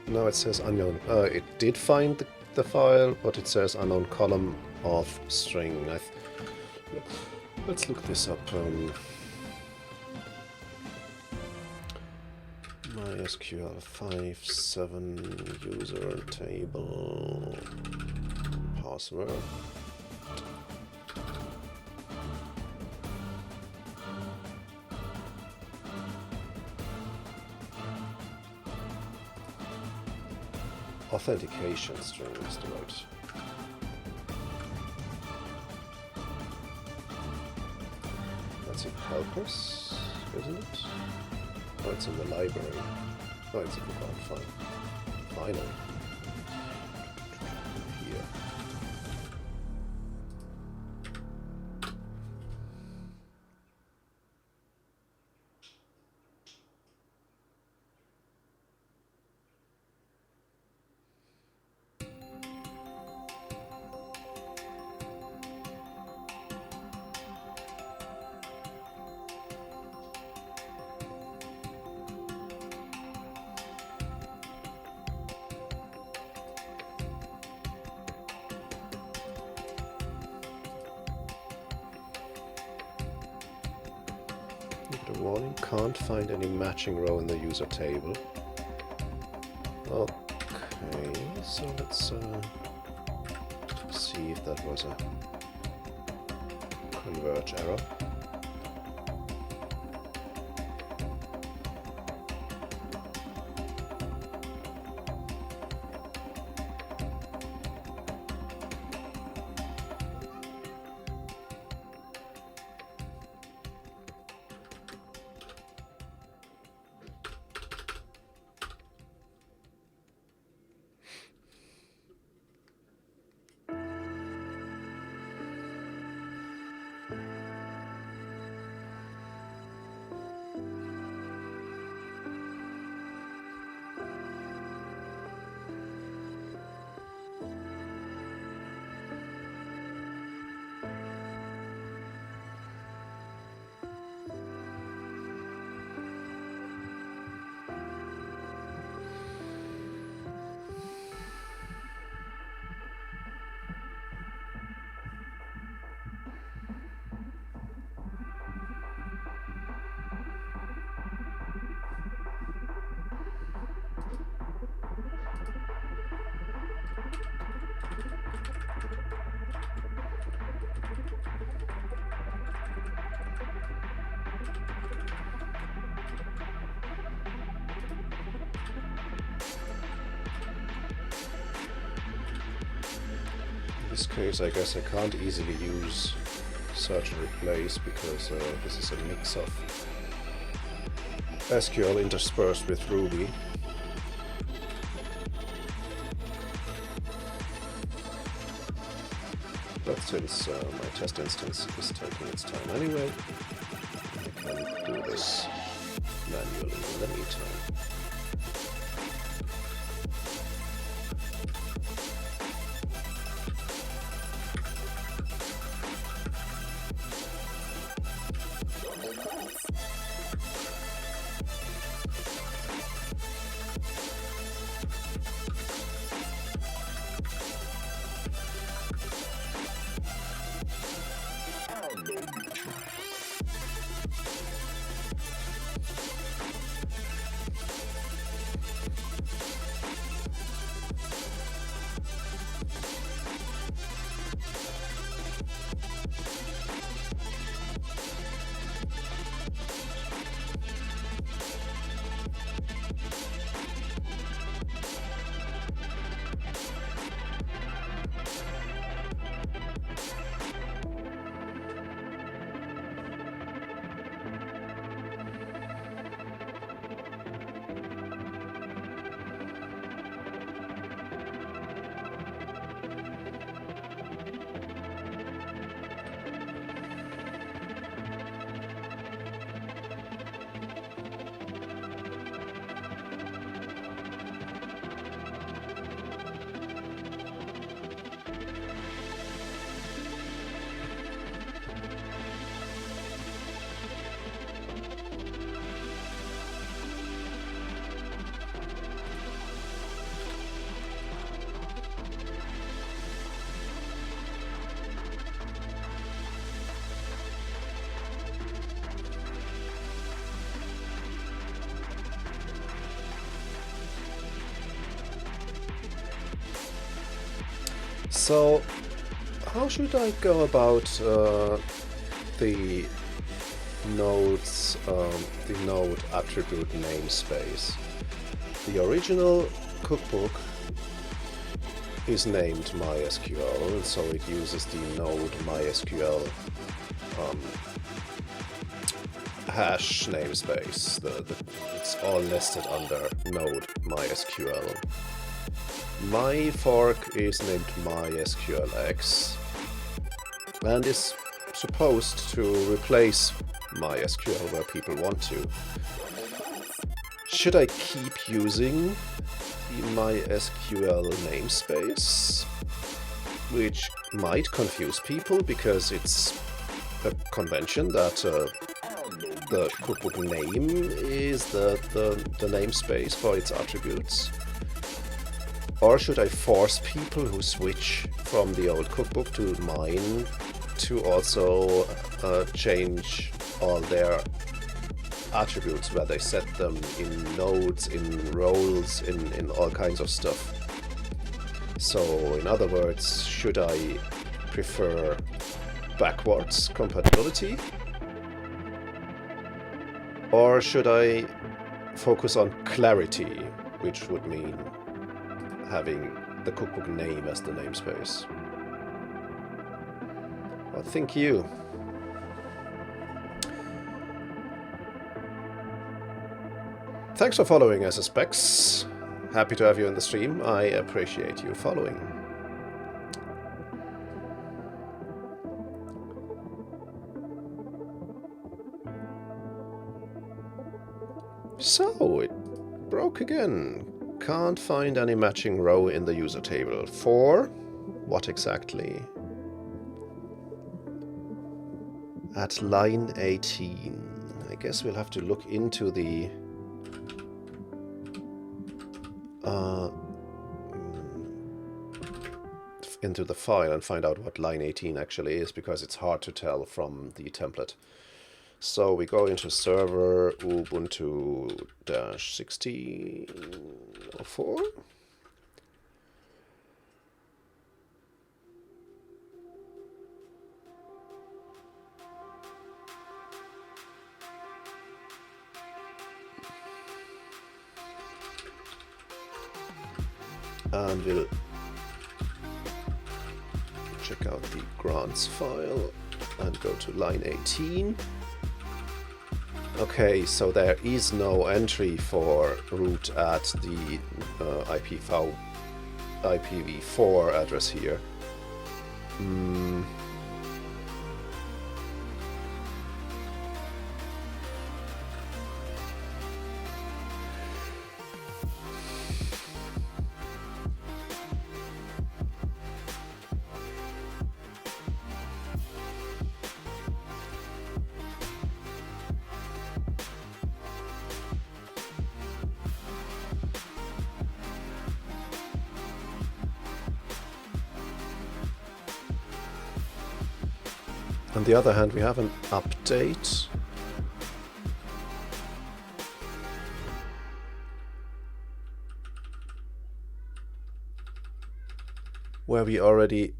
No, it says unknown. It did find the file, but it says unknown column of string. Let's look this up. MySQL 5.7 user table password. Authentication string is the right. That's in helpers, isn't it? Oh, it's in the library. Oh, it's in the file. Finally. here. The warning, can't find any matching row in the user table. Okay, so let's see if that was a converge error. In this case, I guess I can't easily use search and replace because this is a mix of SQL interspersed with Ruby. But since my test instance is taking its time anyway, I can do this manually in the meantime. So, how should I go about the node's the node attribute namespace? The original Cookbook is named MySQL, and so it uses the node MySQL hash namespace. It's all listed under node MySQL. My fork is named mysqlx and is supposed to replace MySQL where people want to. Should I keep using the MySQL namespace? Which might confuse people because it's a convention that the cookbook name is the namespace for its attributes. Or should I force people who switch from the old cookbook to mine to also change all their attributes, where they set them in nodes, in roles, in all kinds of stuff? So, in other words, should I prefer backwards compatibility? Or should I focus on clarity, which would mean having the cookbook name as the namespace? What think you? Thanks for following SSPEX. Happy to have you in the stream. I appreciate you following. So, it broke again. Can't find any matching row in the user table. For what exactly? At line 18. I guess we'll have to look into the file and find out what line 18 actually is, because it's hard to tell from the template. So we go into server Ubuntu-1604. And we'll check out the grants file and go to line 18. Okay, so there is no entry for root at the IPv4 address here. On the other hand, we have an update. Where we already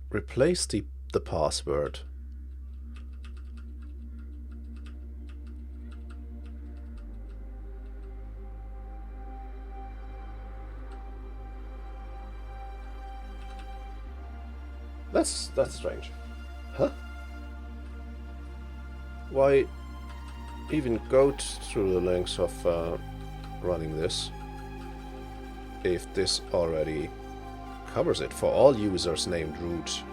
replaced the password. That's strange. Huh? Why even go through the lengths of running this if this already covers it for all users named root?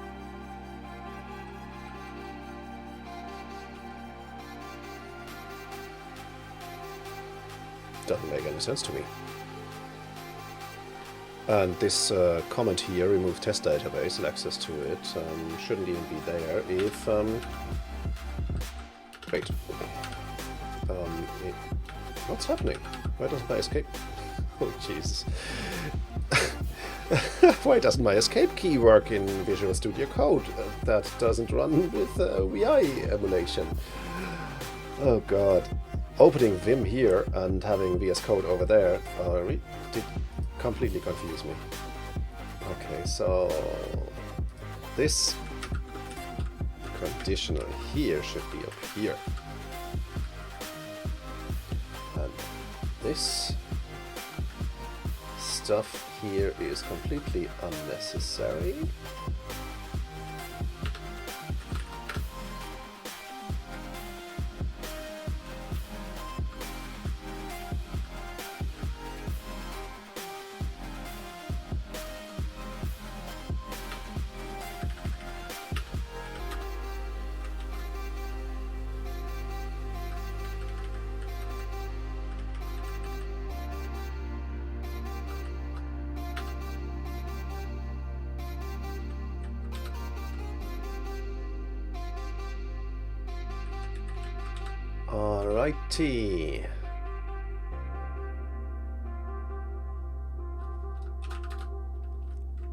Doesn't make any sense to me. And this comment here, remove test database and access to it, shouldn't even be there if... wait. What's happening? Why doesn't my escape... Oh, Jesus. Why doesn't my escape key work in Visual Studio Code? That doesn't run with VI emulation. Oh, God. Opening Vim here and having VS Code over there did completely confuse me. Okay, so this conditional here should be up here. And this stuff here is completely unnecessary. Righty.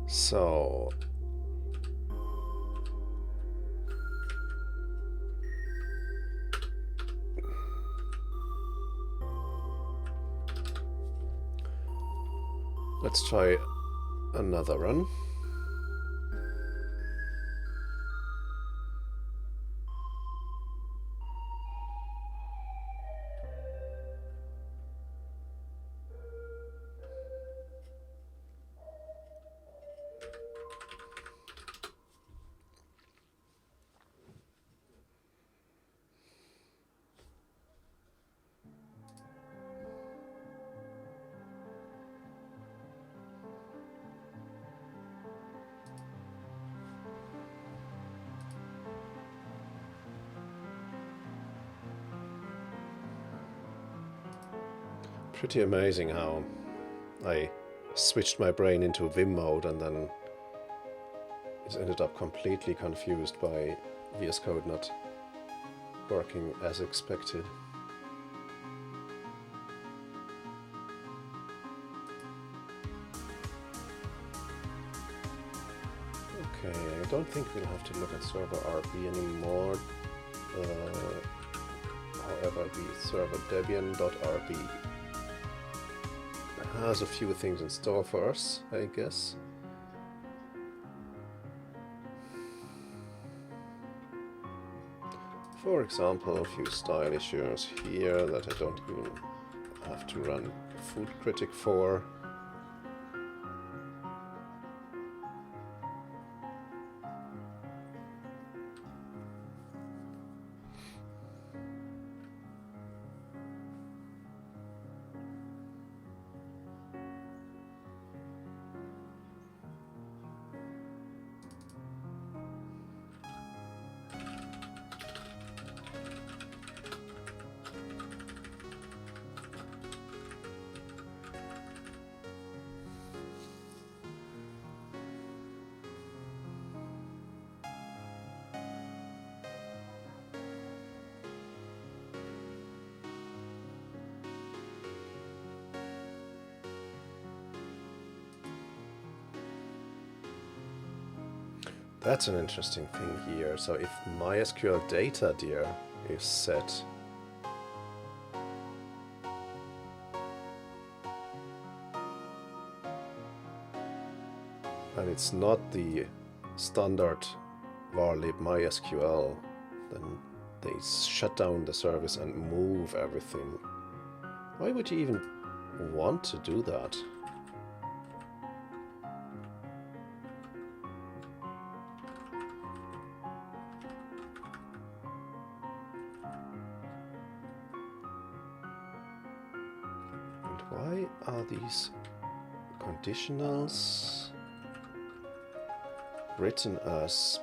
So let's try another run. Pretty amazing how I switched my brain into Vim mode and then it ended up completely confused by VS Code not working as expected. Okay, I don't think we'll have to look at server RB anymore. However, the server debian.rb has a few things in store for us, I guess. For example, a few style issues here that I don't even have to run Food Critic for. That's an interesting thing here. So if MySQL data dir is set, and it's not the standard varlib MySQL, then they shut down the service and move everything. Why would you even want to do that? Why are these conditionals written as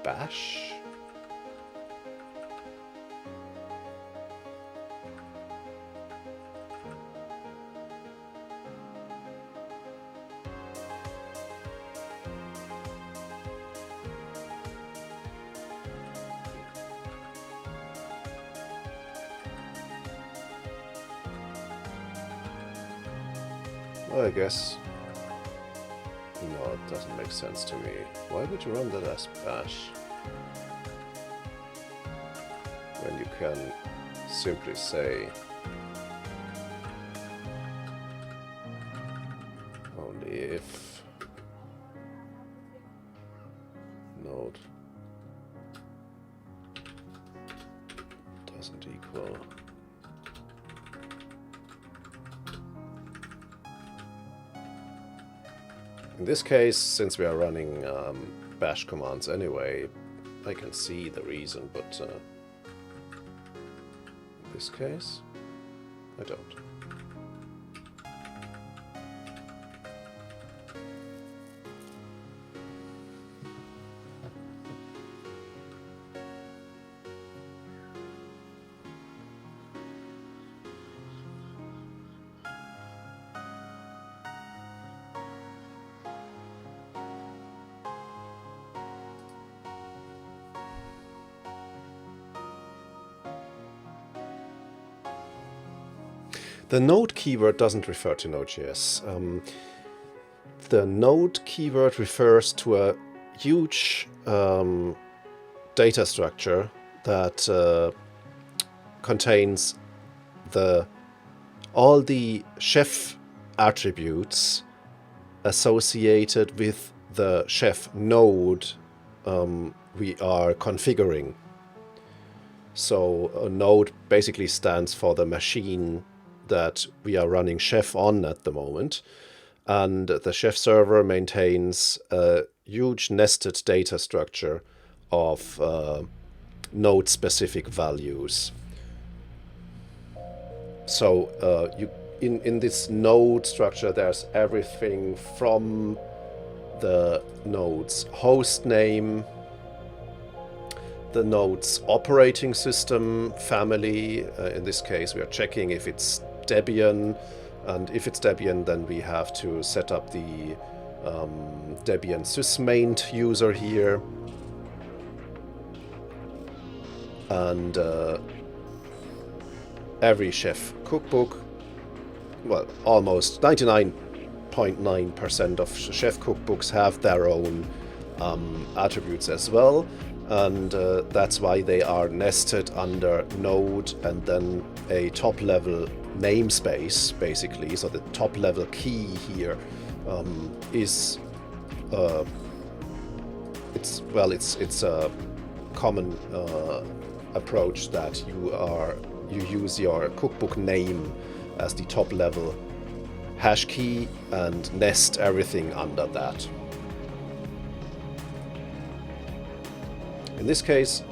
bash? Well, I guess, no, it doesn't make sense to me. Why would you run that as bash when you can simply say only if node doesn't equal in this case, since we are running bash commands anyway, I can see the reason, but in this case, I don't. The node keyword doesn't refer to Node.js. The node keyword refers to a huge data structure that contains all the chef attributes associated with the chef node we are configuring. So a node basically stands for the machine that we are running chef on at the moment. And the chef server maintains a huge nested data structure of node-specific values. So in this node structure, there's everything from the node's host name, the node's operating system family. In this case, we are checking if it's Debian. And if it's Debian, then we have to set up the Debian sysmaint user here. And every chef cookbook, well, almost 99.9% of chef cookbooks have their own attributes as well. And that's why they are nested under node and then a top-level namespace, basically. So the top-level key here is it's a common approach that you use your cookbook name as the top-level hash key and nest everything under that. In this case,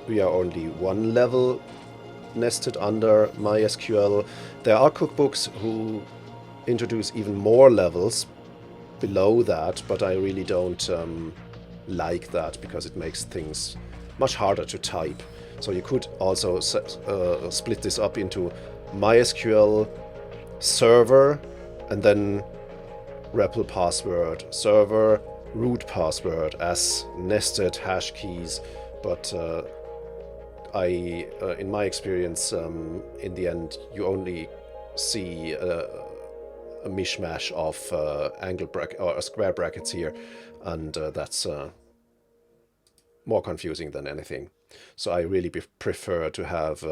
we are only one level nested under MySQL. There are cookbooks who introduce even more levels below that, but I really don't like that because it makes things much harder to type. So you could also split this up into MySQL server and then REPL password server, root password as nested hash keys, but in my experience, in the end, you only see a mishmash of angle bracket or square brackets here, and that's more confusing than anything. So I really prefer to have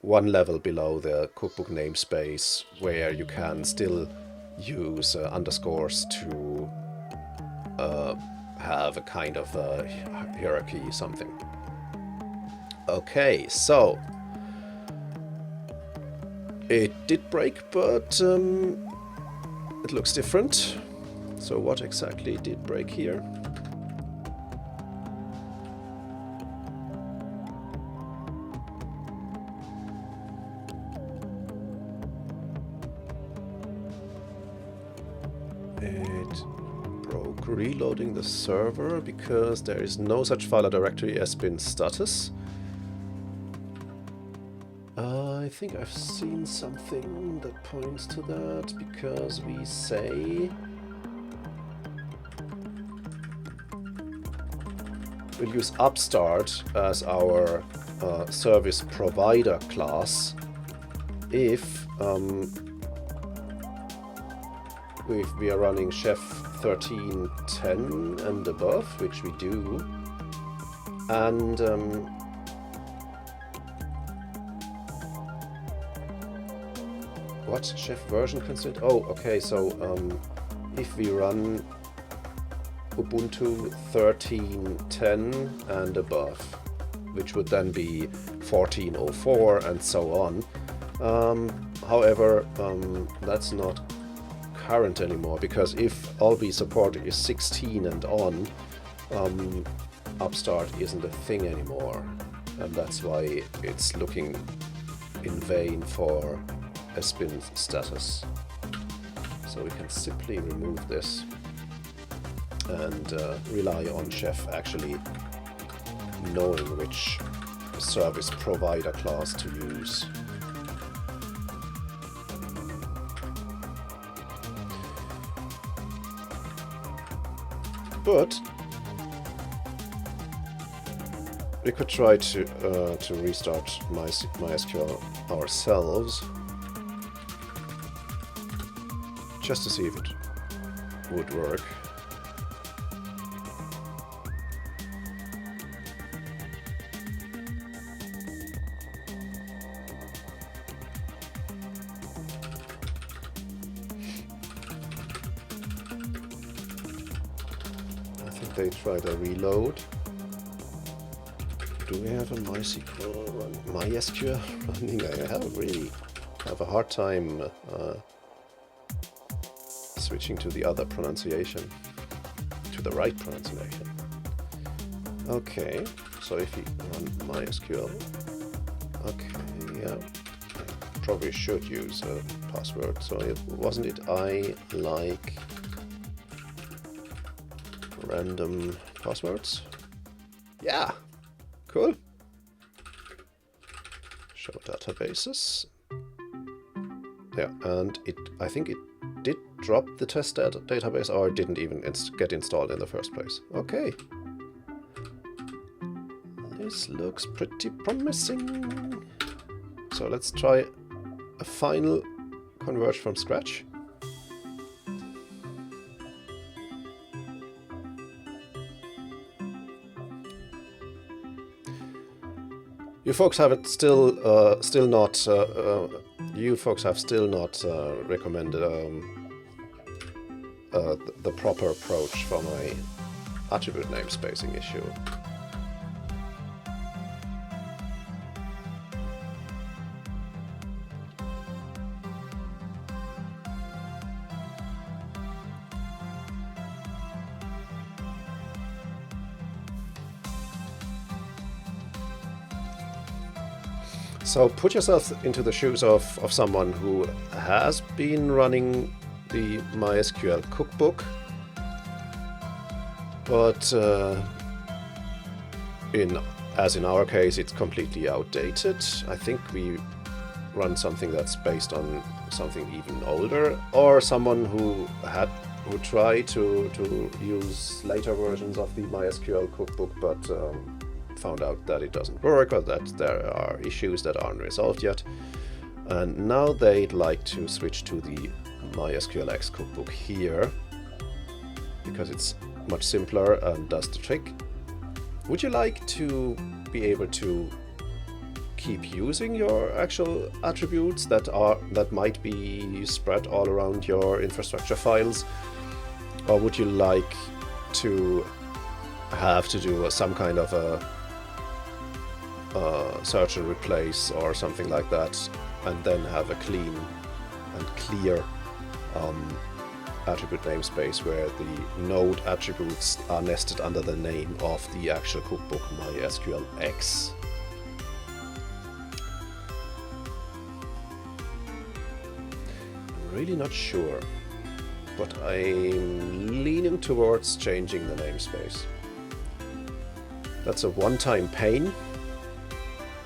one level below the cookbook namespace where you can still use underscores to have a kind of hierarchy something. Okay, so it did break, but it looks different. So what exactly did break here? It broke reloading the server because there is no such file or directory as bin status. I think I've seen something that points to that, because we say we'll use upstart as our service provider class if we are running chef 1310 and above, which we do, and what chef version constraint? Oh, okay. So if we run Ubuntu 13.10 and above, which would then be 14.04 and so on. However, that's not current anymore, because if all we support is 16 and on, Upstart isn't a thing anymore, and that's why it's looking in vain for a bin status. So we can simply remove this and rely on Chef actually knowing which service provider class to use. But We could try to restart MySQL ourselves, just to see if it would work. I think they tried a reload. Do we have a MySQL running? I have a hard time switching to the other pronunciation, to the right pronunciation. Okay, so if you run MySQL, okay, yeah, I probably should use a password. So wasn't it I like random passwords? Yeah. Cool. Show databases. Yeah, and I think it did drop the test database, or it didn't even get installed in the first place. Okay. This looks pretty promising. So let's try a final converge from scratch. You folks have still not recommended the proper approach for my attribute namespacing issue. So put yourself into the shoes of someone who has been running the MySQL Cookbook, but as in our case, it's completely outdated. I think we run something that's based on something even older, or someone who tried to use later versions of the MySQL Cookbook, but found out that it doesn't work, or that there are issues that aren't resolved yet, and now they'd like to switch to the mysqlx cookbook here because it's much simpler and does the trick. Would you like to be able to keep using your actual attributes that might be spread all around your infrastructure files, or would you like to have to do some kind of a search and replace or something like that, and then have a clean and clear attribute namespace where the node attributes are nested under the name of the actual cookbook mysqlx? I'm really not sure, but I'm leaning towards changing the namespace. That's a one-time pain,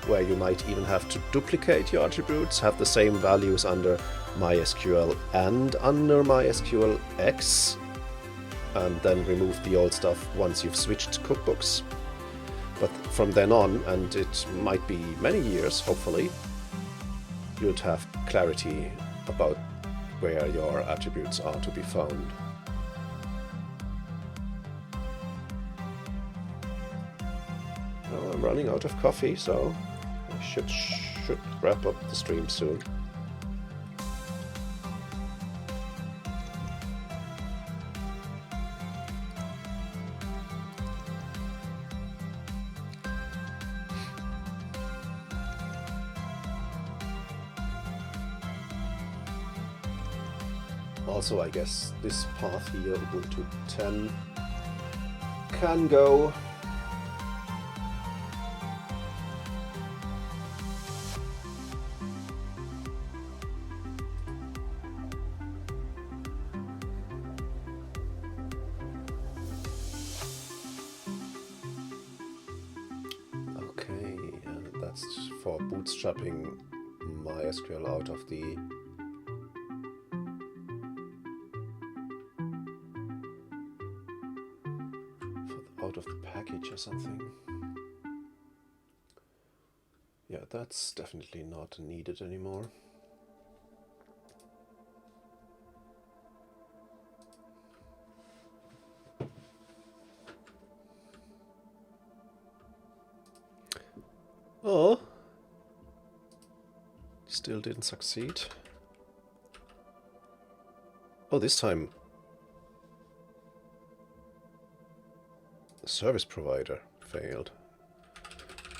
where you might even have to duplicate your attributes, have the same values under MySQL and under MySQLx, and then remove the old stuff once you've switched cookbooks. But from then on, and it might be many years, hopefully, you'd have clarity about where your attributes are to be found. Well, I'm running out of coffee, so I should wrap up the stream soon. Also, I guess this path here, Ubuntu 10, can go. Okay, that's for bootstrapping MySQL out of the package or something. Yeah, that's definitely not needed anymore. Oh, still didn't succeed. Oh, this time the service provider failed.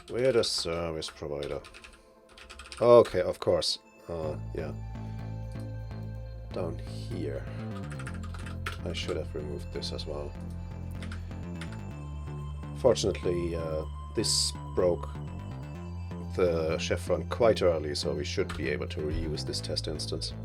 Where the service provider? Okay, of course. Yeah. Down here. I should have removed this as well. Fortunately, this broke the chef run quite early, so we should be able to reuse this test instance.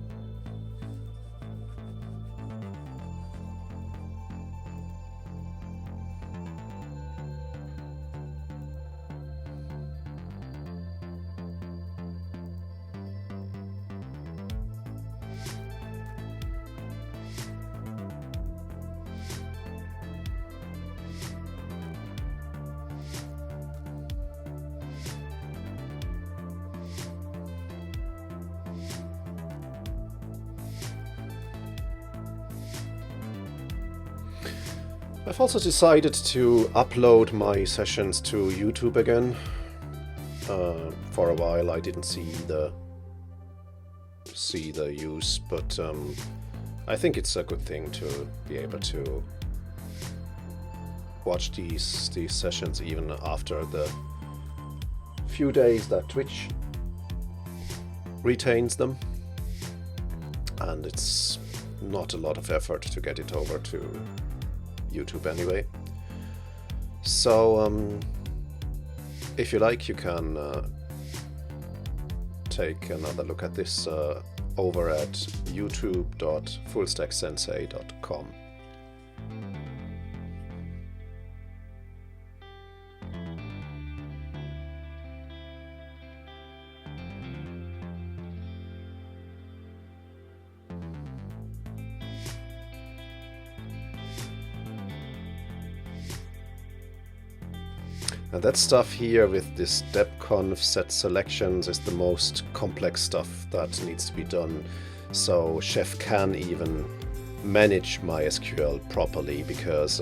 I've also decided to upload my sessions to YouTube again. For a while I didn't see the use, but I think it's a good thing to be able to watch these sessions even after the few days that Twitch retains them, and it's not a lot of effort to get it over to YouTube anyway. So if you like, you can take another look at this over at youtube.fullstacksensei.com. And that stuff here with this depconf set selections is the most complex stuff that needs to be done, so Chef can even manage MySQL properly, because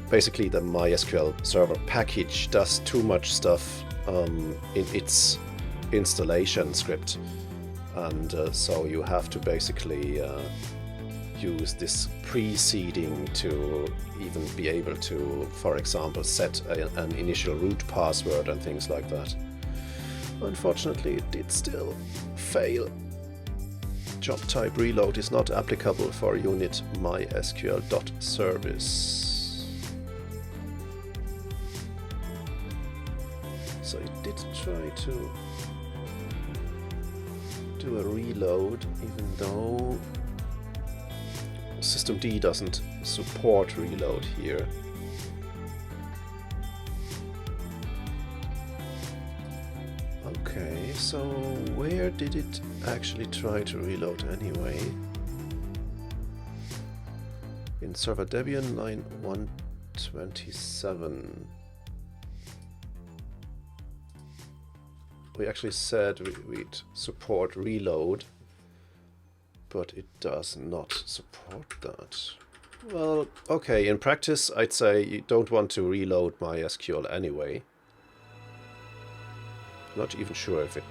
basically the MySQL server package does too much stuff in its installation script, and so you have to basically use this preceding to even be able to, for example, set an initial root password and things like that. Unfortunately, it did still fail. Job type reload is not applicable for unit mysql.service. So it did try to do a reload, even though systemd doesn't support reload here. Okay, so where did it actually try to reload anyway? In server Debian line 127. We actually said we'd support reload, but it does not support that. Well, okay, in practice I'd say you don't want to reload MySQL anyway. Not even sure if it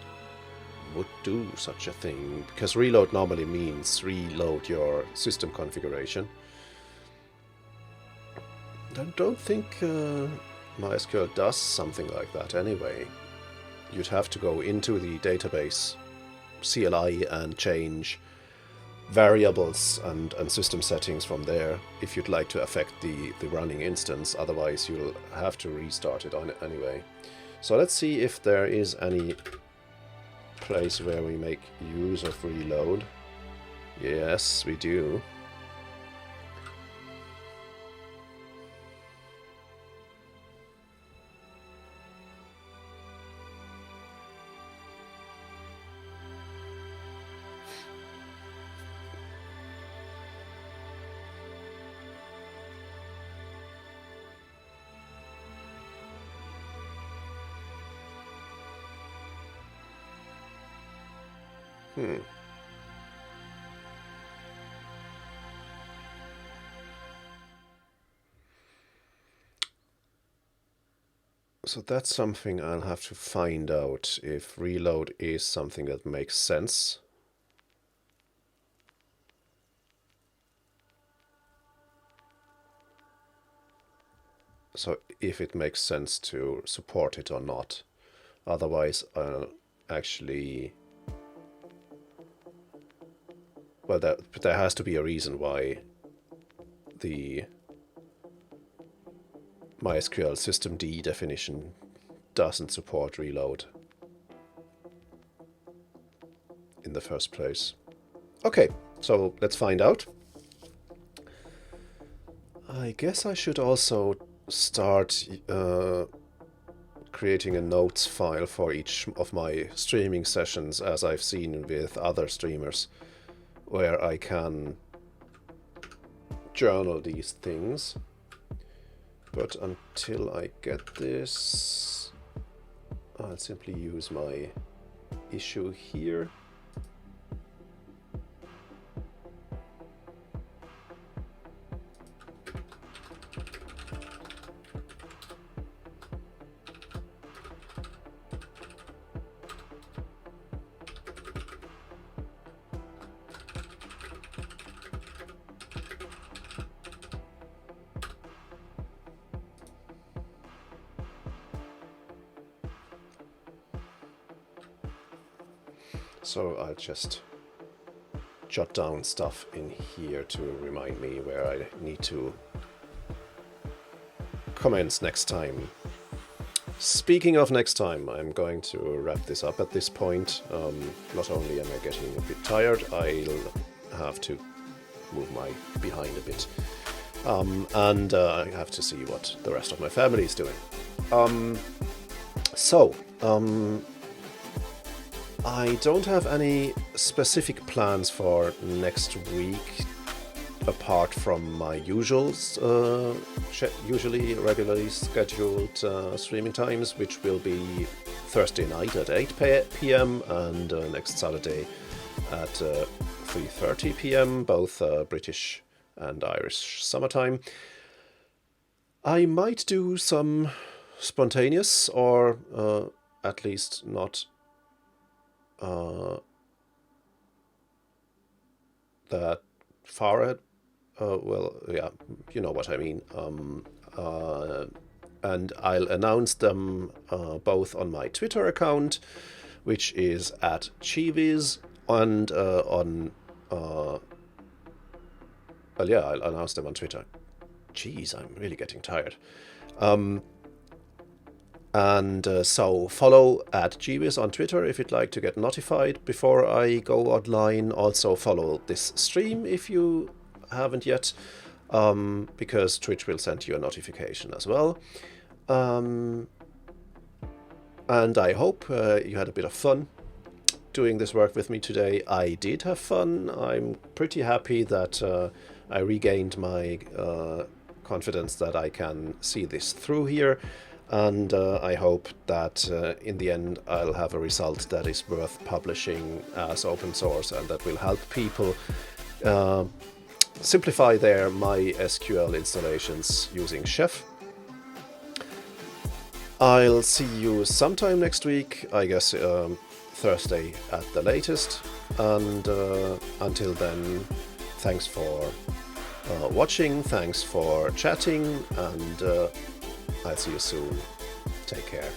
would do such a thing, because reload normally means reload your system configuration. I don't think MySQL does something like that anyway. You'd have to go into the database CLI and change variables and system settings from there if you'd like to affect the running instance. Otherwise you'll have to restart it on it anyway. So let's see if there is any place where we make use of reload. Yes, we do. Hmm. So that's something I'll have to find out, if reload is something that makes sense. So if it makes sense to support it or not. Otherwise, I'll actually... Well, there has to be a reason why the MySQL systemd definition doesn't support reload in the first place. Okay, so let's find out. I guess I should also start creating a notes file for each of my streaming sessions, as I've seen with other streamers, where I can journal these things. But until I get this, I'll simply use my issue here. So I'll just jot down stuff in here to remind me where I need to commence next time. Speaking of next time, I'm going to wrap this up at this point. Not only am I getting a bit tired, I'll have to move my behind a bit. And I have to see what the rest of my family is doing. I don't have any specific plans for next week, apart from my usually regularly scheduled streaming times, which will be Thursday night at 8 p.m. and next Saturday at 3:30 p.m., both British and Irish summertime. I might do some spontaneous, or at least not that far ahead. Well, yeah, you know what I mean. And I'll announce them both on my Twitter account, which is at Chivis, and on... well, yeah, I'll announce them on Twitter. Jeez, I'm really getting tired. So follow at Jeeves on Twitter if you'd like to get notified before I go online. Also follow this stream if you haven't yet, because Twitch will send you a notification as well. And I hope you had a bit of fun doing this work with me today. I did have fun. I'm pretty happy that I regained my confidence that I can see this through here. And I hope that in the end I'll have a result that is worth publishing as open source, and that will help people simplify their MySQL installations using Chef. I'll see you sometime next week, I guess Thursday at the latest. And until then, thanks for watching, thanks for chatting, and I'll see you soon. Take care.